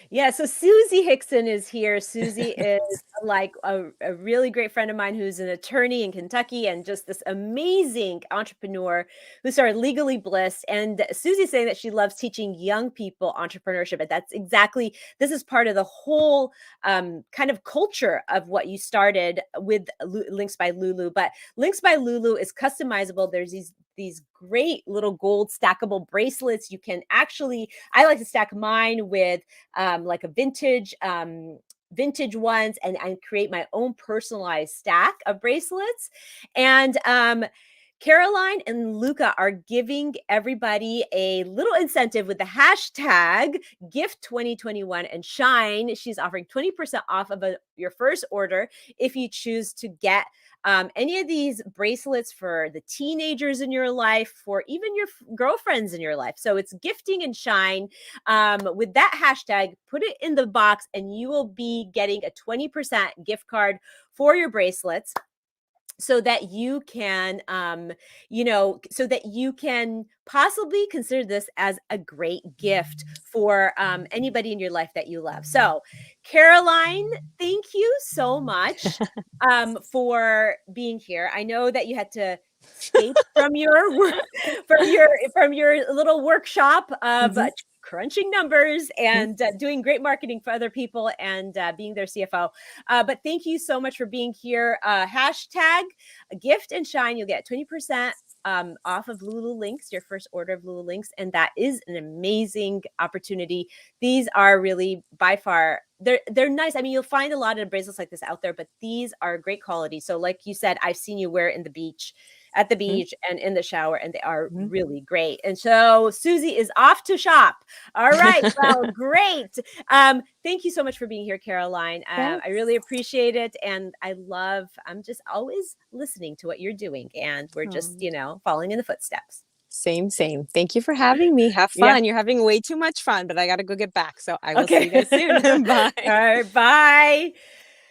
B: Yeah, so Susie Hickson is here. Susie is like a really great friend of mine who's an attorney in Kentucky and just this amazing entrepreneur who started Legally Bliss. And Susie's saying that she loves teaching young people entrepreneurship. And that's exactly, this is part of the whole kind of culture of what you started with Links by Lulu. But Links by Lulu is customizable. There's these great little gold stackable bracelets. You can actually, I like to stack mine with like a vintage ones and create my own personalized stack of bracelets. And Caroline and Luca are giving everybody a little incentive with the hashtag gift 2021 and shine. She's offering 20% off of your first order if you choose to get any of these bracelets for the teenagers in your life, for even your girlfriends in your life. So it's gifting and shine. With that hashtag, put it in the box and you will be getting a 20% gift card for your bracelets, so that you can, so that you can possibly consider this as a great gift for anybody in your life that you love. So Caroline, thank you so much for being here. I know that you had to escape from your little workshop of crunching numbers and doing great marketing for other people and being their CFO. But thank you so much for being here. Hashtag gift and shine. You'll get 20% off of Lulu Links, your first order of Lulu Links. And that is an amazing opportunity. These are really by far, they're nice. I mean, you'll find a lot of bracelets like this out there, but these are great quality. So like you said, I've seen you wear it at the beach and in the shower, and they are really great. And so Susie is off to shop. All right. Well, great. Thank you so much for being here, Caroline. I really appreciate it. And I'm just always listening to what you're doing. And we're just, following in the footsteps.
D: Same. Thank you for having me. Have fun. You're having way too much fun, but I got to go get back. So I will see you guys soon. Bye.
B: All right. Bye.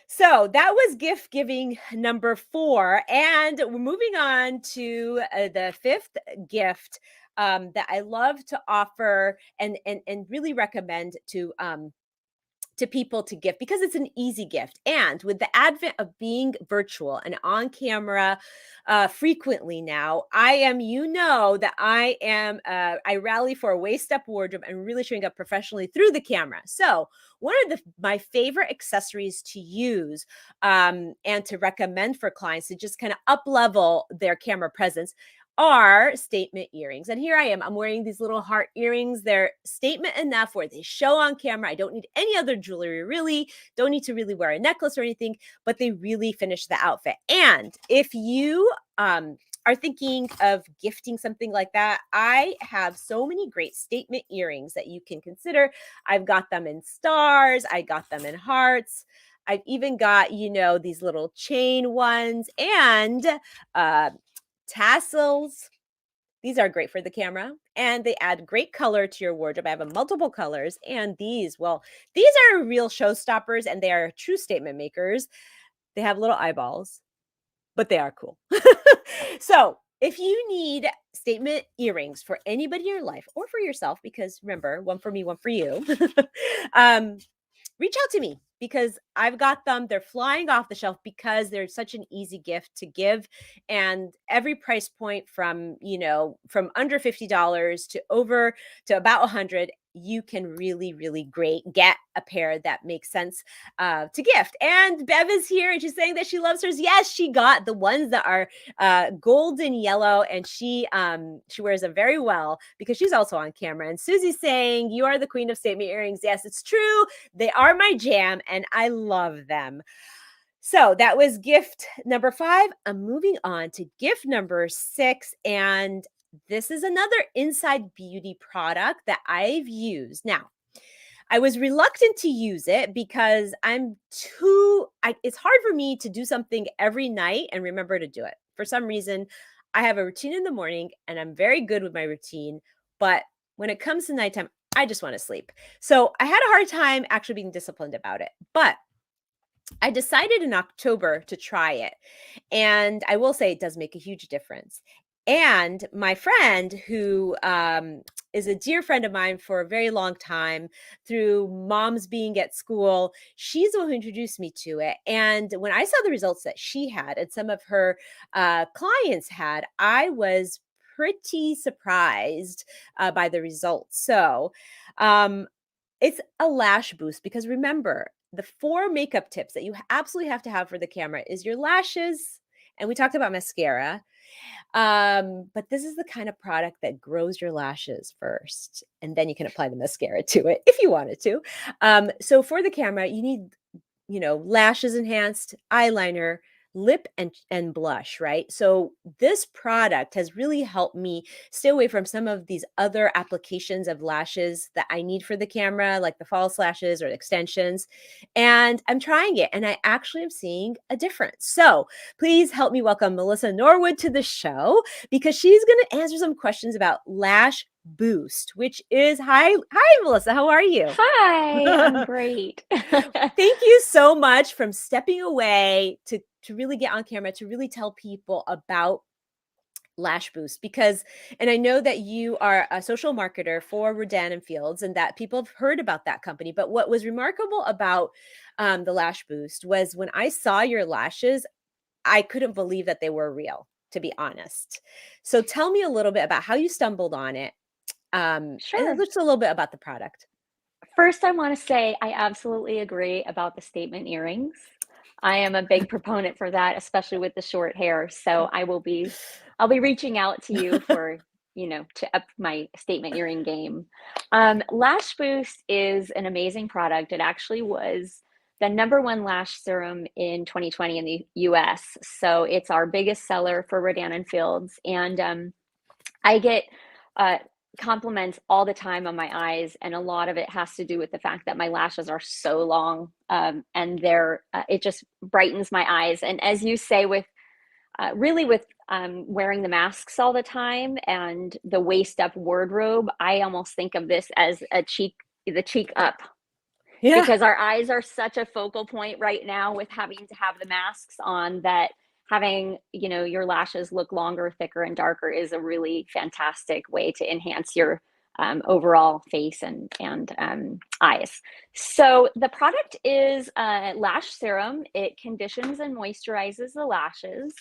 B: So that was gift giving number 4. And we're moving on to the 5th gift that I love to offer and really recommend to people to gift, because it's an easy gift. And with the advent of being virtual and on camera frequently now, I rally for a waist up wardrobe and really showing up professionally through the camera. So one of my favorite accessories to use and to recommend for clients to just kind of up level their camera presence are statement earrings. And here I am. I'm wearing these little heart earrings. They're statement enough where they show on camera. I don't need any other jewelry, really. Don't need to really wear a necklace or anything, but they really finish the outfit. And if you are thinking of gifting something like that, I have so many great statement earrings that you can consider. I've got them in stars, I got them in hearts. I've even got, these little chain ones and tassels. These are great for the camera, and they add great color to your wardrobe. I have multiple colors, and these are real showstoppers, and they are true statement makers. They have little eyeballs, but they are cool. So if you need statement earrings for anybody in your life or for yourself, because remember, one for me, one for you, reach out to me because I've got them. They're flying off the shelf because they're such an easy gift to give. And every price point from under $50 to about $100, you can really, really great get a pair that makes sense to gift. And Bev is here and she's saying that she loves hers. Yes, she got the ones that are golden yellow, and she wears them very well because she's also on camera. And Susie's saying, you are the queen of statement earrings. Yes, it's true. They are my jam and I love them. So that was gift number 5. I'm moving on to gift number 6. And this is another Inside Beauty product that I've used. Now, I was reluctant to use it because it's hard for me to do something every night and remember to do it. For some reason, I have a routine in the morning and I'm very good with my routine. But when it comes to nighttime, I just want to sleep. So I had a hard time actually being disciplined about it. But I decided in October to try it. And I will say it does make a huge difference. And my friend, who is a dear friend of mine for a very long time through moms being at school, she's the one who introduced me to it. And when I saw the results that she had and some of her clients had, I was pretty surprised by the results. So it's a lash boost because remember, the 4 makeup tips that you absolutely have to have for the camera is your lashes. And we talked about mascara. But this is the kind of product that grows your lashes first, and then you can apply the mascara to it if you wanted to. So for the camera, you need, lashes enhanced, eyeliner, lip and blush, right? So this product has really helped me stay away from some of these other applications of lashes that I need for the camera, like the false lashes or extensions. And I'm trying it and I actually am seeing a difference. So please help me welcome Melissa Norwood to the show because she's going to answer some questions about Lash Boost, which is hi Melissa, how are you?
E: Hi, I'm great.
B: Thank you so much for stepping away to really get on camera, to really tell people about Lash Boost and I know that you are a social marketer for Rodan and Fields and that people have heard about that company. But what was remarkable about the Lash Boost was when I saw your lashes, I couldn't believe that they were real, to be honest. So tell me a little bit about how you stumbled on it. And
E: Sure.
B: just a little bit about the product.
E: First, I want to say I absolutely agree about the statement earrings. I am a big proponent for that, especially with the short hair. So I'll be reaching out to you for, to up my statement earring game. Lash Boost is an amazing product. It actually was the #1 lash serum in 2020 in the US. So it's our biggest seller for Rodan and Fields. And I get compliments all the time on my eyes, and a lot of it has to do with the fact that my lashes are so long, and it just brightens my eyes. And as you say, with wearing the masks all the time and the waist up wardrobe, I almost think of this as the cheek up. Yeah. Because our eyes are such a focal point right now with having to have the masks on, that having, your lashes look longer, thicker, and darker is a really fantastic way to enhance your overall face and eyes. So the product is Lash Serum. It conditions and moisturizes the lashes.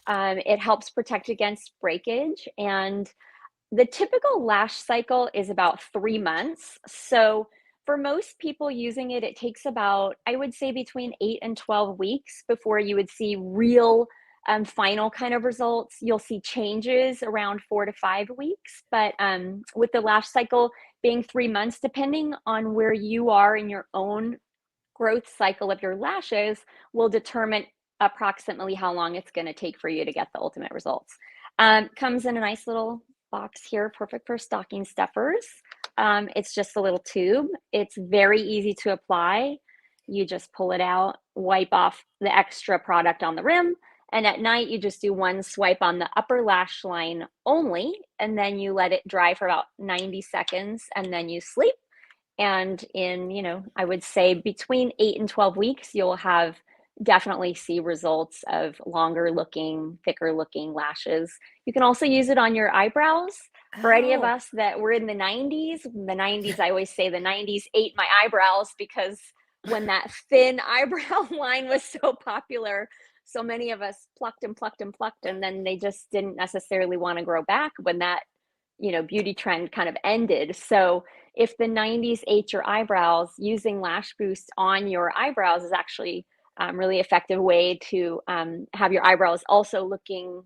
E: It helps protect against breakage. And the typical lash cycle is about 3 months. So for most people using it, it takes about, I would say, between 8 and 12 weeks before you would see real final kind of results. You'll see changes around 4 to 5 weeks. But with the lash cycle being 3 months, depending on where you are in your own growth cycle of your lashes, will determine approximately how long it's going to take for you to get the ultimate results. Comes in a nice little box here, perfect for stocking stuffers. It's just a little tube. It's very easy to apply. You just pull it out, wipe off the extra product on the rim, and at night you just do one swipe on the upper lash line only, and then you let it dry for about 90 seconds, and then you sleep. And in, I would say between 8 and 12 weeks, you'll have definitely see results of longer looking, thicker looking lashes. You can also use it on your eyebrows. For any of us that were in the 90s, I always say the 90s ate my eyebrows, because when that thin eyebrow line was so popular, so many of us plucked and plucked and plucked, and then they just didn't necessarily want to grow back when that, beauty trend kind of ended. So if the 90s ate your eyebrows, using Lash Boost on your eyebrows is actually really effective way to have your eyebrows also looking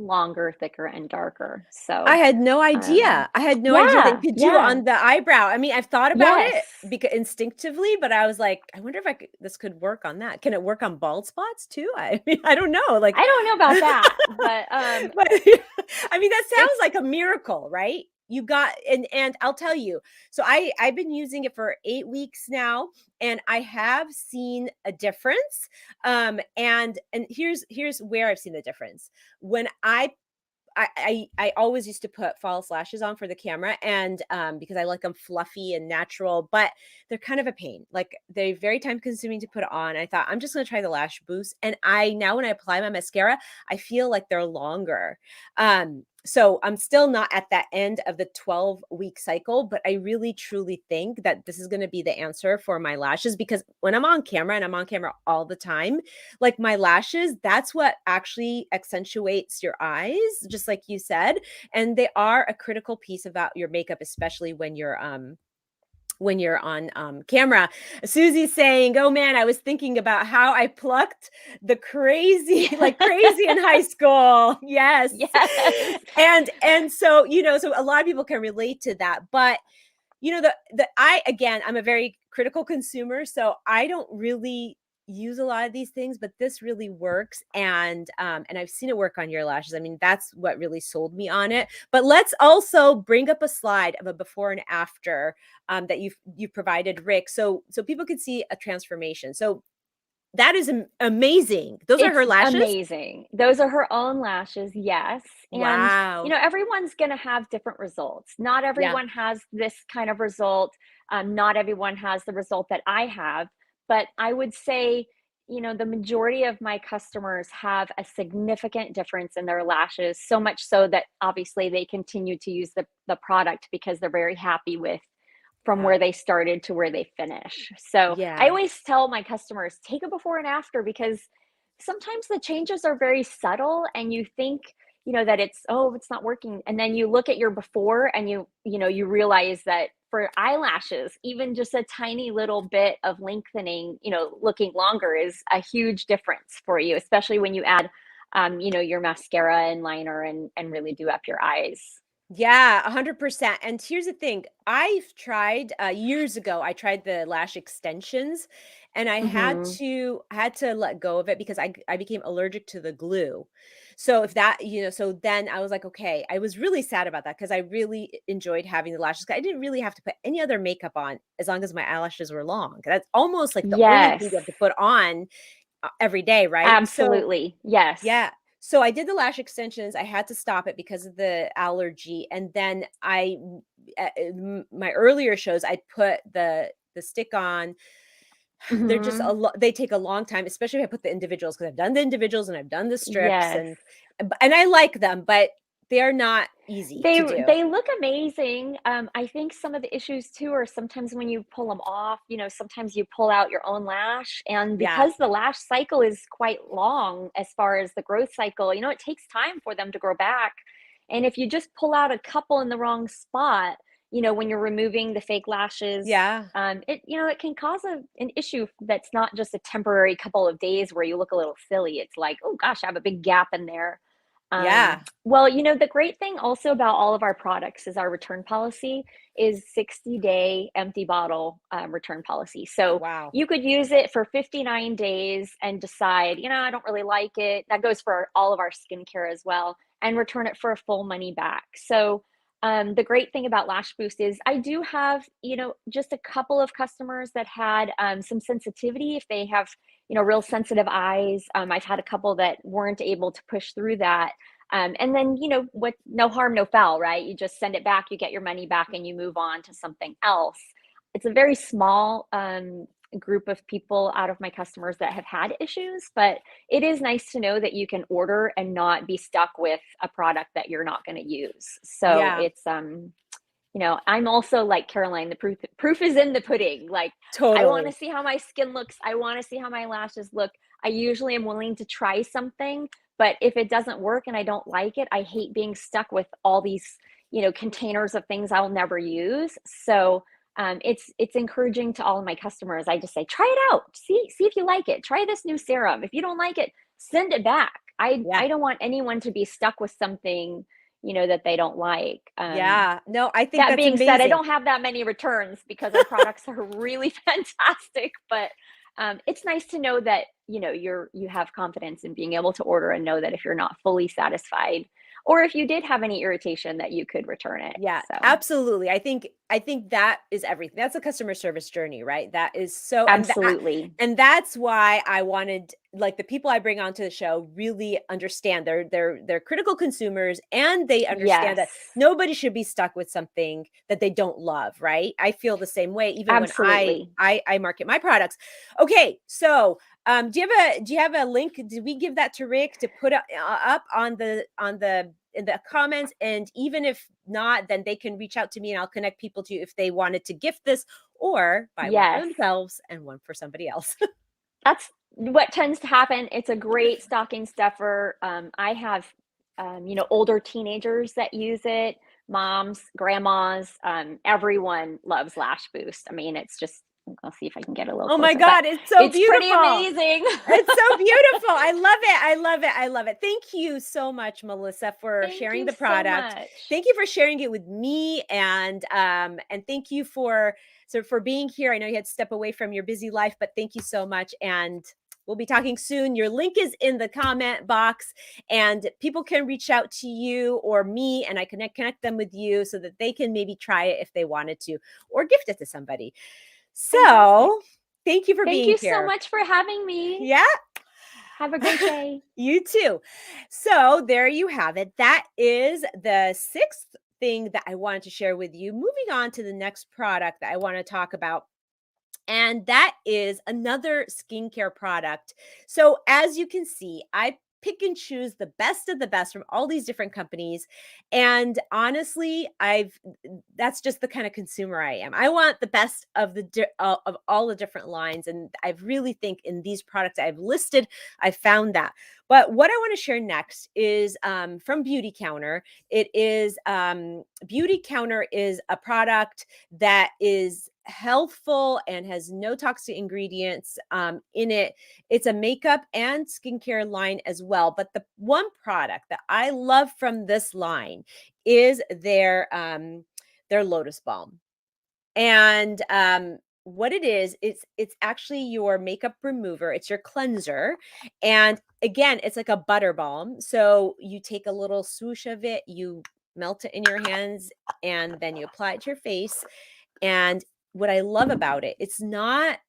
E: longer, thicker, and darker. So
B: I had no idea. I had no idea that you could do on the eyebrow. I mean, I've thought about it because instinctively, but I was like, I wonder if this could work on that. Can it work on bald spots too? I mean, I don't know. Like,
E: I don't know about that, but
B: I mean, that sounds like a miracle, right? You got, and I'll tell you, so I've been using it for 8 weeks now, and I have seen a difference. And here's where I've seen the difference. When I always used to put false lashes on for the camera, and because I like them fluffy and natural, but they're kind of a pain. Like, they're very time consuming to put on. I thought, I'm just going to try the Lash Boost. And now when I apply my mascara, I feel like they're longer. So I'm still not at that end of the 12-week cycle, but I really truly think that this is going to be the answer for my lashes, because when I'm on camera, and I'm on camera all the time, like, my lashes, that's what actually accentuates your eyes, just like you said. And they are a critical piece about your makeup, especially when you're on camera. Susie's saying, oh man, I was thinking about how I plucked the crazy in high school. Yes. And so, so a lot of people can relate to that, but I'm a very critical consumer, so I don't really use a lot of these things, but this really works. And I've seen it work on your lashes. I mean, that's what really sold me on it. But let's also bring up a slide of a before and after that you've provided, Rick, so people could see a transformation. So that is amazing. Those are her lashes?
E: Amazing. Those are her own lashes, yes.
B: Wow.
E: And everyone's going to have different results. Not everyone has this kind of result. Not everyone has the result that I have. But I would say, the majority of my customers have a significant difference in their lashes, so much so that obviously they continue to use the product because they're very happy with from where they started to where they finish. So I always tell my customers, take a before and after, because sometimes the changes are very subtle and you think, that it's not working. And then you look at your before and you realize that for eyelashes, even just a tiny little bit of lengthening, looking longer is a huge difference for you, especially when you add, your mascara and liner and really do up your eyes.
B: Yeah, 100%. And here's the thing. I've tried years ago, I tried the lash extensions, and I had to let go of it because I became allergic to the glue. So if that, so then I was like, okay, I was really sad about that because I really enjoyed having the lashes. I didn't really have to put any other makeup on as long as my eyelashes were long. That's almost like the only thing you have to put on every day, right?
E: Absolutely. Yes.
B: Yeah. So I did the lash extensions. I had to stop it because of the allergy. And then my earlier shows, I put the stick on. They're just they take a long time, especially if I put the individuals, because I've done the individuals and I've done the strips and I like them, but they're not easy to do.
E: They look amazing. I think some of the issues too are sometimes when you pull them off, sometimes you pull out your own lash, and because the lash cycle is quite long as far as the growth cycle, it takes time for them to grow back. And if you just pull out a couple in the wrong spot, when you're removing the fake lashes, it can cause an issue that's not just a temporary couple of days where you look a little silly. It's like, oh gosh, I have a big gap in there.
B: Yeah.
E: Well, the great thing also about all of our products is our return policy is 60-day empty bottle return policy. So
B: Wow.
E: you could use it for 59 days and decide, I don't really like it. That goes for all of our skincare as well, and return it for a full money back. So the great thing about Lash Boost is I do have, just a couple of customers that had some sensitivity if they have, real sensitive eyes. I've had a couple that weren't able to push through that. And then, what, no harm, no foul, right? You just send it back, you get your money back, and you move on to something else. It's a very small group of people out of my customers that have had issues, but it is nice to know that you can order and not be stuck with a product that you're not going to use. So
B: Yeah.
E: it's, I'm also like Caroline, the proof is in the pudding. Like, I want to
B: Totally.
E: see how my skin looks. I want to see how my lashes look. I usually am willing to try something, but if it doesn't work and I don't like it, I hate being stuck with all these, containers of things I'll never use. So it's encouraging to all of my customers. I just say, try it out. See if you like it. Try this new serum. If you don't like it, send it back. I don't want anyone to be stuck with something, that they don't like.
B: Yeah. No, I think
E: That
B: that's
E: being said, I
B: amazing.
E: don't have that many returns because our products are really fantastic, but it's nice to know that, you have confidence in being able to order and know that if you're not fully satisfied, or if you did have any irritation, that you could return it.
B: Yeah,
E: So
B: absolutely. I think that is everything. That's a customer service journey, right? That is so,
E: absolutely.
B: and that's why I wanted, like, the people I bring onto the show really understand they're critical consumers, and they understand
E: Yes,
B: that nobody should be stuck with something that they don't love, right? I feel the same way even when
E: absolutely.
B: I market my products. Okay, so do you have a link? Did we give that to Rick to put up on the in the comments? And even if not, then they can reach out to me and I'll connect people to you if they wanted to gift this or buy one for
E: Yes,
B: themselves and one for somebody else.
E: that's what tends to happen. It's a great stocking stuffer. I have, older teenagers that use it, moms, grandmas, everyone loves Lash Boost. I mean, it's just, I'll see if I can get a little
B: Oh my
E: closer, but
B: God, it's so
E: it's pretty
B: beautiful.
E: amazing.
B: It's so beautiful. I love it. I love it. I love it. Thank you so much, Melissa, for
E: Thank
B: sharing
E: you
B: the
E: so
B: product.
E: much.
B: Thank you for sharing it with me, and thank you for being here. I know you had to step away from your busy life, but thank you so much. And we'll be talking soon. Your link is in the comment box, and people can reach out to you or me, and I can connect them with you so that they can maybe try it if they wanted to, or gift it to somebody.
E: Fantastic.
B: So thank you for
E: Thank
B: being
E: you so
B: here.
E: much for having me.
B: Yeah.
E: Have a great day.
B: You too. So there you have it. That is the sixth thing that I wanted to share with you. Moving on to the next product that I want to talk about. And that is another skincare product. So as you can see, I pick and choose the best of the best from all these different companies. And honestly, that's just the kind of consumer I am. I want the best of of all the different lines. And I really think in these products I've listed, I found that. But what I want to share next is from Beauty Counter. It is Beauty Counter is a product that is healthful and has no toxic ingredients in it. It's a makeup and skincare line as well. But the one product that I love from this line is their Lotus Balm. And what it is, it's actually your makeup remover. It's your cleanser. And again, it's like a butter balm. So you take a little swoosh of it, you melt it in your hands, and then you apply it to your face. And what I love about it, it's not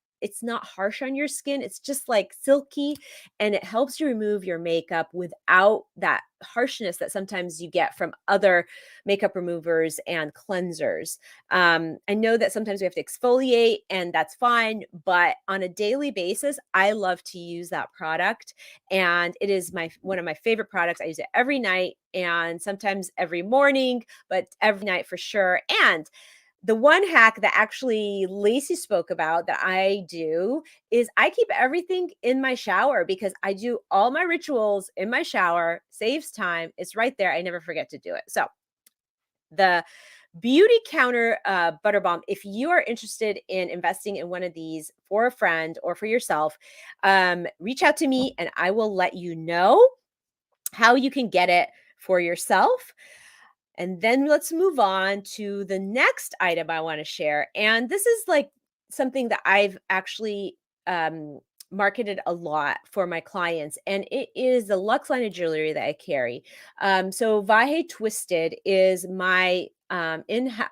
B: harsh on your skin. It's just like silky, and it helps you remove your makeup without that harshness that sometimes you get from other makeup removers and cleansers. I know that sometimes we have to exfoliate, and that's fine, but on a daily basis, I love to use that product, and it is one of my favorite products. I use it every night and sometimes every morning, but every night for sure. And the one hack that actually Lacey spoke about that I do is I keep everything in my shower because I do all my rituals in my shower, saves time. It's right there. I never forget to do it. So the Beauty Counter Butter Balm, if you are interested in investing in one of these for a friend or for yourself, reach out to me and I will let you know how you can get it for yourself. And then let's move on to the next item I want to share. And this is like something that I've actually marketed a lot for my clients, and it is the Luxe line of jewelry that I carry. So Vahe Twisted is my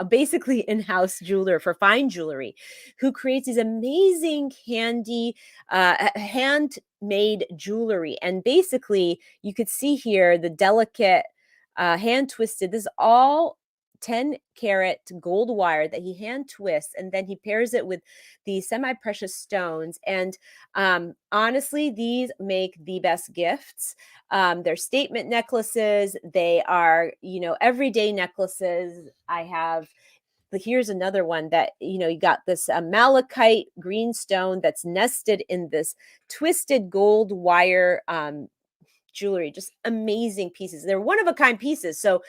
B: basically in-house jeweler for fine jewelry, who creates these amazing handmade jewelry. And basically, you could see here the delicate hand twisted. This is all 10 karat gold wire that he hand twists, and then he pairs it with the semi-precious stones. And honestly, these make the best gifts. They're statement necklaces. They are, everyday necklaces. I have, here's another one that, you got this malachite green stone that's nested in this twisted gold wire jewelry. Just amazing pieces. They're one-of-a-kind pieces. So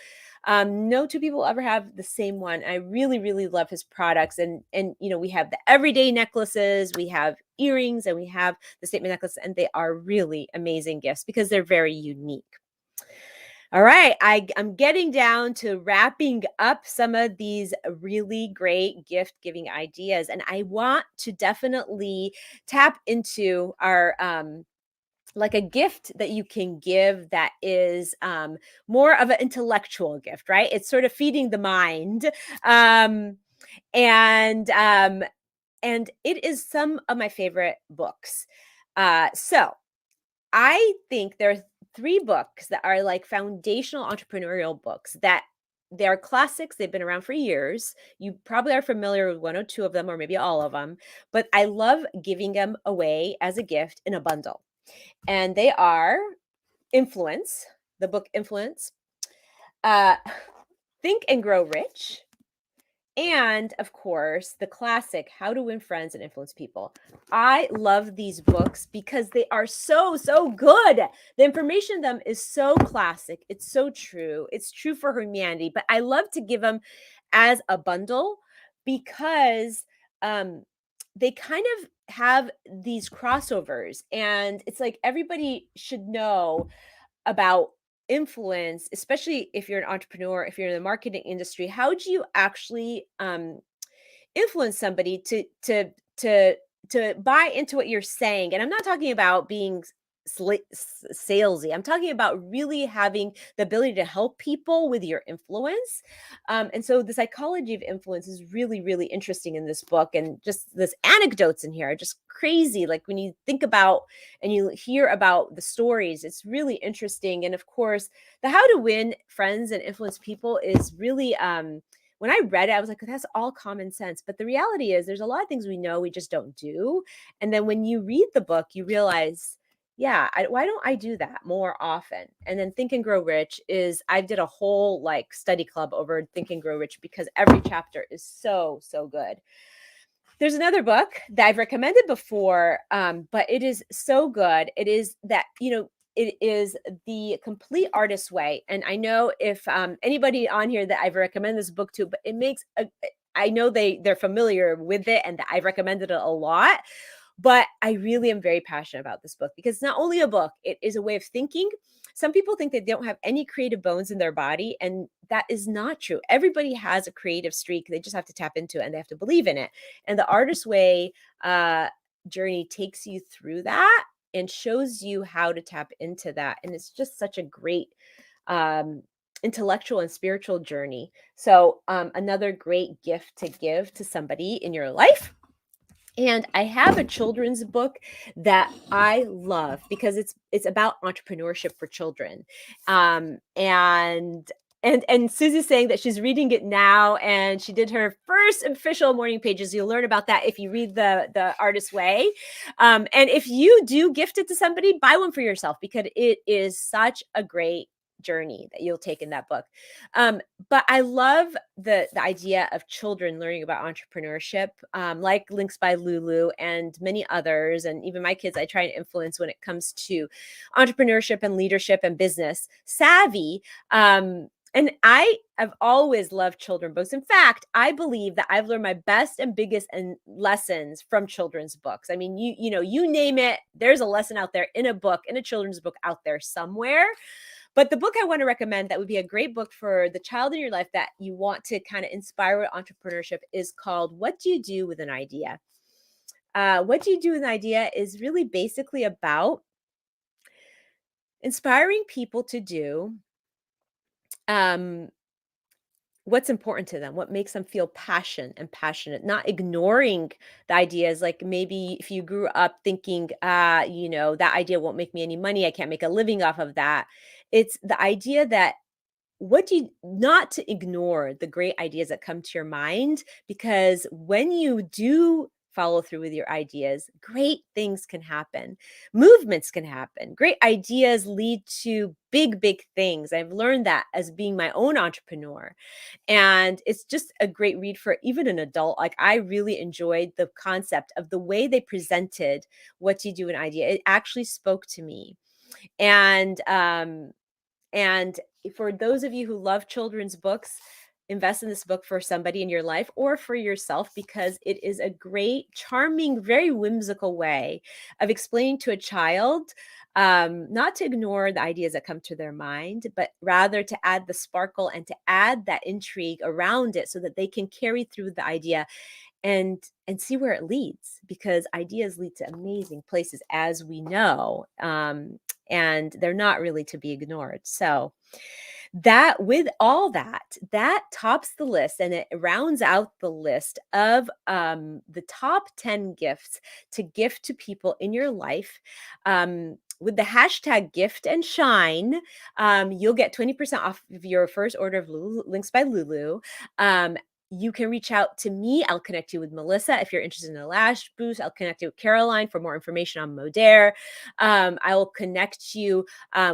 B: no two people ever have the same one. I really, really love his products. And we have the everyday necklaces, we have earrings, and we have the statement necklace, and they are really amazing gifts because they're very unique. All right, I'm getting down to wrapping up some of these really great gift giving ideas, and I want to definitely tap into our like a gift that you can give that is more of an intellectual gift, right? It's sort of feeding the mind. And it is some of my favorite books. So I think there are 3 books that are like foundational entrepreneurial books that they are classics. They've been around for years. You probably are familiar with 1 or 2 of them, or maybe all of them, but I love giving them away as a gift in a bundle. And they are Influence, the book Influence, Think and Grow Rich, and of course, the classic How to Win Friends and Influence People. I love these books because they are so, so good. The information in them is so classic. It's so true. It's true for humanity, but I love to give them as a bundle because they kind of have these crossovers, and it's like everybody should know about influence, especially if you're an entrepreneur, if you're in the marketing industry. How do you actually influence somebody to buy into what you're saying? And I'm not talking about being salesy. I'm talking about really having the ability to help people with your influence. And so the psychology of influence is really, really interesting in this book. And just this anecdotes in here are just crazy. Like when you think about and you hear about the stories, it's really interesting. And of course, the How to Win Friends and Influence People is really, when I read it, I was like, that's all common sense. But the reality is there's a lot of things we know we just don't do. And then when you read the book, you realize, yeah, why don't I do that more often? And then Think and Grow Rich is, I did a whole like study club over Think and Grow Rich because every chapter is so, so good. There's another book that I've recommended before, but it is so good. It is that, it is The Complete Artist's Way. And I know if anybody on here that I've recommended this book to, but it makes, I know they're familiar with it and that I've recommended it a lot. But I really am very passionate about this book because it's not only a book, it is a way of thinking. Some people think they don't have any creative bones in their body, and that is not true. Everybody has a creative streak. They just have to tap into it and they have to believe in it. And the Artist's Way journey takes you through that and shows you how to tap into that. And it's just such a great intellectual and spiritual journey. So another great gift to give to somebody in your life. And I have a children's book that I love because it's about entrepreneurship for children. And Susie's saying that she's reading it now, and she did her first official morning pages. You'll learn about that if you read the Artist's Way. And if you do gift it to somebody, buy one for yourself because it is such a great journey that you'll take in that book. But I love the idea of children learning about entrepreneurship, like Links by Lulu and many others. And even my kids, I try to influence when it comes to entrepreneurship and leadership and business savvy. And I have always loved children books. In fact, I believe that I've learned my best and biggest lessons from children's books. I mean, you name it, there's a lesson out there in a book, in a children's book out there somewhere. But the book I want to recommend that would be a great book for the child in your life that you want to kind of inspire with entrepreneurship is called What Do You Do with an Idea? What Do You Do with an Idea is really basically about inspiring people to do what's important to them, what makes them feel passionate, not ignoring the ideas. Like maybe if you grew up thinking, that idea won't make me any money, I can't make a living off of that. It's the idea that not to ignore the great ideas that come to your mind, because when you do follow through with your ideas, great things can happen. Movements can happen. Great ideas lead to big, big things. I've learned that as being my own entrepreneur. And it's just a great read for even an adult. Like I really enjoyed the concept of the way they presented What Do You Do an Idea. It actually spoke to me. And for those of you who love children's books, invest in this book for somebody in your life or for yourself, because it is a great, charming, very whimsical way of explaining to a child not to ignore the ideas that come to their mind, but rather to add the sparkle and to add that intrigue around it so that they can carry through the idea and see where it leads, because ideas lead to amazing places, as we know, and they're not really to be ignored. So that, with all that tops the list, and it rounds out the list of the top 10 gifts to gift to people in your life. With the hashtag gift and shine, you'll get 20% off of your first order of Links by Lulu. You can reach out to me. I'll connect you with Melissa if you're interested in a Lash Boost. I'll connect you with Caroline for more information on Modere. I will connect you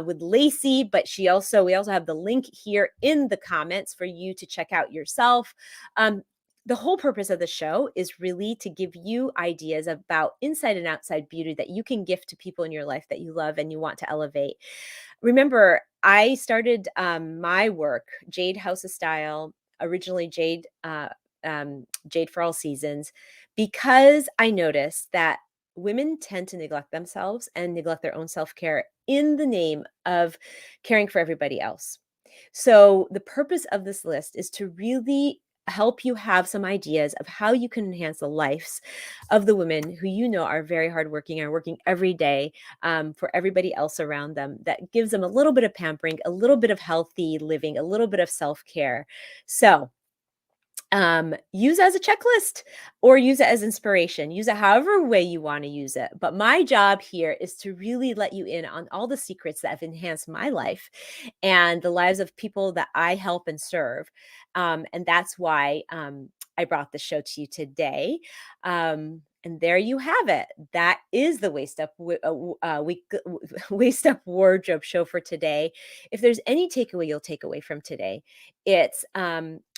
B: with Lacey, but we also have the link here in the comments for you to check out yourself. The whole purpose of the show is really to give you ideas about inside and outside beauty that you can gift to people in your life that you love and you want to elevate. Remember, I started my work, Jade House of Style, originally Jade for All Seasons, because I noticed that women tend to neglect themselves and neglect their own self-care in the name of caring for everybody else. So the purpose of this list is to really help you have some ideas of how you can enhance the lives of the women who you know are very hardworking and are working every day for everybody else around them. That gives them a little bit of pampering, a little bit of healthy living, a little bit of self-care. So use it as a checklist or use it as inspiration. Use it however way you want to use it. But my job here is to really let you in on all the secrets that have enhanced my life and the lives of people that I help and serve. And that's why I brought the show to you today. And there you have it. That is the Waist Up Wardrobe show for today. If there's any takeaway you'll take away from today, it's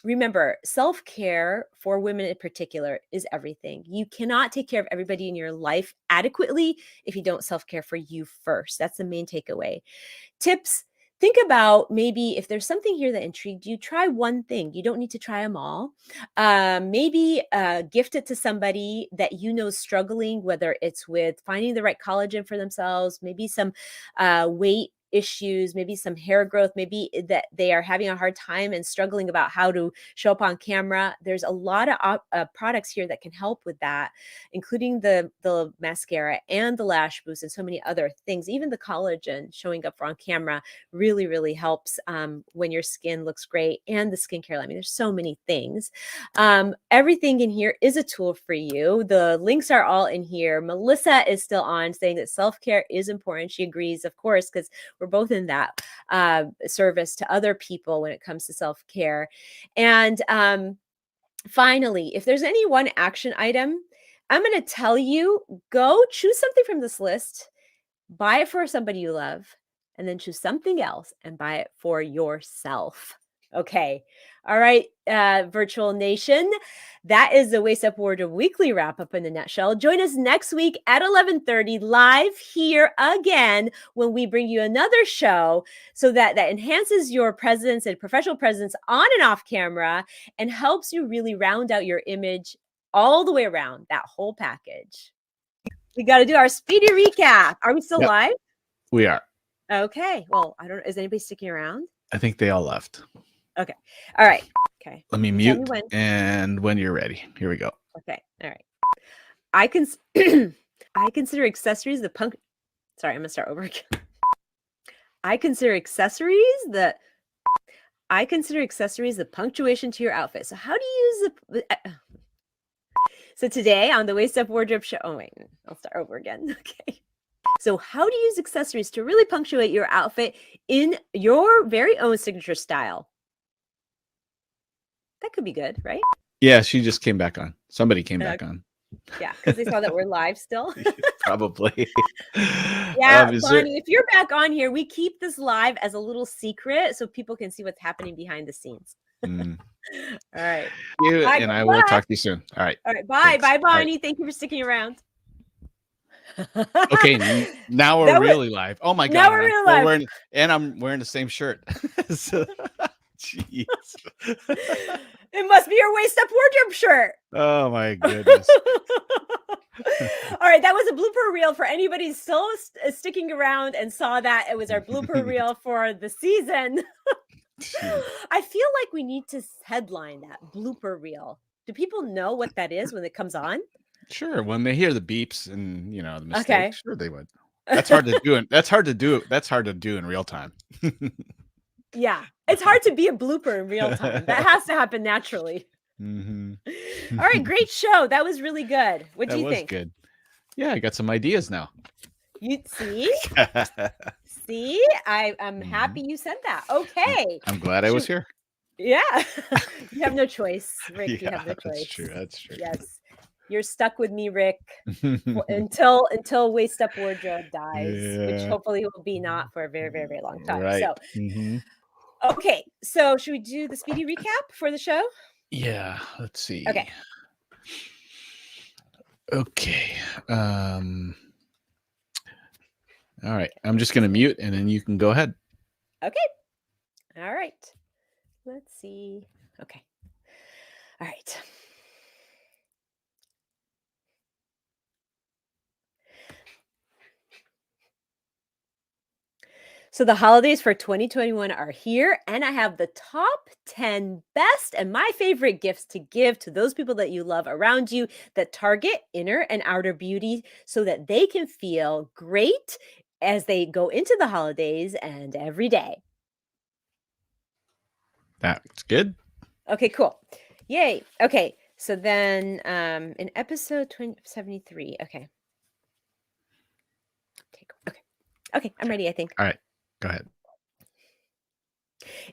B: remember, self-care for women in particular is everything. You cannot take care of everybody in your life adequately if you don't self-care for you first. That's the main takeaway. Tips. Think about maybe if there's something here that intrigued you, try one thing. You don't need to try them all. Maybe gift it to somebody that you know is struggling, whether it's with finding the right collagen for themselves, maybe some weight issues, maybe some hair growth, maybe that they are having a hard time and struggling about how to show up on camera. There's a lot of products here that can help with that, including the mascara and the Lash Boost and so many other things. Even the collagen showing up on camera really, really helps when your skin looks great, and the skincare. I mean, there's so many things. Everything in here is a tool for you. The links are all in here. Melissa is still on saying that self-care is important. She agrees, of course, because we're both in that service to other people when it comes to self-care. And finally, if there's any one action item, I'm going to tell you, go choose something from this list, buy it for somebody you love, and then choose something else and buy it for yourself. Okay. All right, Virtual Nation. That is the Waist Up Wardrobe Weekly Wrap-Up in a nutshell. Join us next week at 11:30 live here again when we bring you another show so that enhances your presence and professional presence on and off camera and helps you really round out your image all the way around, that whole package. We got to do our speedy recap. Are we still live?
F: We are.
B: Okay. Well, I don't know. Is anybody sticking around?
F: I think they all left.
B: Okay. All right. Okay.
F: Let me
B: Tell
F: mute.
B: me when.
F: And when you're ready, here we go.
B: Okay. All right. I consider accessories the punk. Sorry, I'm gonna start over again. I consider accessories the punctuation to your outfit. So how do you use the? So today on the Waist Up Wardrobe Show. Oh wait, I'll start over again. Okay. So how do you use accessories to really punctuate your outfit in your very own signature style? That could be good, right?
F: Yeah, she just came back on. Somebody came back on.
B: Yeah, because they saw that we're live still.
F: Probably.
B: Yeah, Bonnie, if you're back on here, we keep this live as a little secret so people can see what's happening behind the scenes. All right.
F: Bye, and I will talk to you soon. All right.
B: All right. Bye. Thanks. Bye, Bonnie. Right. Thank you for sticking around.
F: Okay, now we're really live. Oh my God.
B: Now we're really live.
F: I'm wearing the same shirt. Jeez.
B: It must be your Waist Up Wardrobe shirt.
F: Oh my goodness.
B: All right, that was a blooper reel for anybody still sticking around and saw that. It was our blooper reel for the season. I feel like we need to headline that blooper reel. Do people know what that is when it comes on? Sure,
F: when they hear the beeps and the mistakes, sure they would. That's hard to do. That's hard to do. That's hard to do in real time.
B: Yeah, it's hard to be a blooper in real time. That has to happen naturally.
F: Mm-hmm.
B: All right, great show. That was really good. What do you think?
F: Good. Yeah, I got some ideas now.
B: You see? See? I'm happy you said that. Okay.
F: I'm glad I was here.
B: Yeah. You have no choice, Rick.
F: Yeah,
B: you have no choice.
F: That's true. That's true.
B: Yes. You're stuck with me, Rick, until Waist Up Wardrobe dies, which hopefully will be not for a very, very, very long time.
F: Right.
B: So, okay. So should we do the speedy recap for the show?
F: Yeah. Let's see.
B: Okay.
F: Okay. All right. I'm just going to mute and then you can go ahead.
B: Okay. All right. Let's see. Okay. All right. So the holidays for 2021 are here, and I have the top 10 best and my favorite gifts to give to those people that you love around you that target inner and outer beauty so that they can feel great as they go into the holidays and every day.
F: That's good.
B: Okay, cool. Yay. Okay, so then in episode 73, okay. Okay, I'm ready, I think.
F: All right. Go ahead.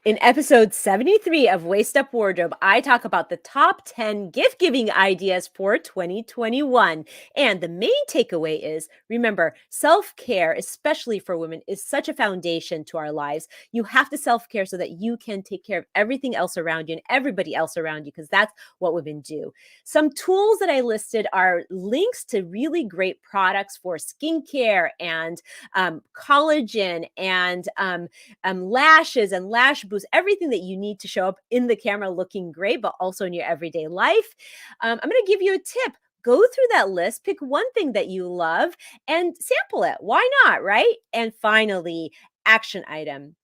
B: In episode 73 of Waist Up Wardrobe, I talk about the top 10 gift-giving ideas for 2021. And the main takeaway is, remember, self-care, especially for women, is such a foundation to our lives. You have to self-care so that you can take care of everything else around you and everybody else around you, because that's what women do. Some tools that I listed are links to really great products for skincare and collagen and lashes and Lash Boost, everything that you need to show up in the camera looking great, but also in your everyday life. I'm going to give you a tip. Go through that list, pick one thing that you love and sample it. Why not, right? And finally, action item.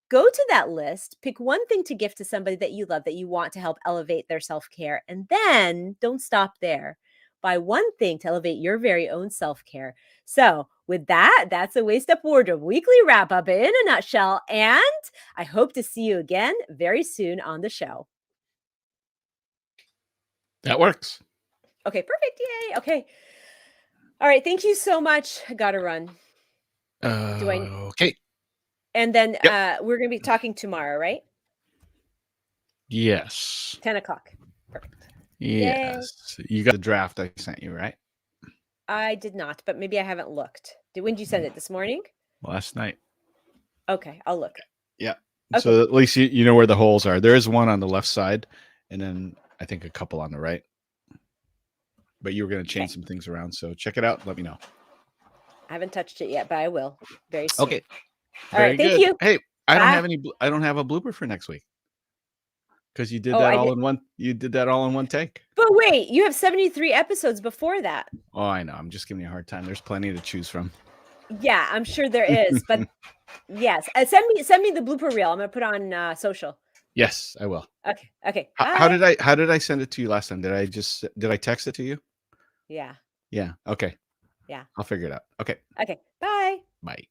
B: Go to that list, pick one thing to gift to somebody that you love, that you want to help elevate their self-care. And then don't stop there. Buy one thing to elevate your very own self-care. So with that, that's a Waist Up Wardrobe weekly wrap up in a nutshell. And I hope to see you again very soon on the show.
F: That works.
B: Okay, perfect. Yay. Okay. All right. Thank you so much. I got to run.
F: Okay.
B: And then we're going to be talking tomorrow, right?
F: Yes.
B: 10 o'clock. Perfect.
F: Yes. Yay. You got the draft I sent you, right?
B: I did not, but maybe I haven't looked. When did you send it? This morning?
F: Last night.
B: Okay, I'll look.
F: Yeah. Okay. So at least you know where the holes are. There is one on the left side, and then I think a couple on the right. But you were going to change some things around, so check it out. Let me know.
B: I haven't touched it yet, but I will very soon.
F: Okay.
B: All right. Thank you.
F: Hey, I don't have a blooper for next week. Because you did that all in one. You did that all in one take.
B: But wait, you have 73 episodes before that.
F: Oh, I know. I'm just giving you a hard time. There's plenty to choose from.
B: Yeah, I'm sure there is, but yes. Send me the blooper reel. I'm gonna put on social.
F: Yes, I will.
B: Okay. Okay.
F: How
B: Bye.
F: did I send it to you last time? Did I text it to you?
B: Yeah.
F: Yeah. Okay.
B: Yeah.
F: I'll figure it out. Okay.
B: Okay. Bye.
F: Bye.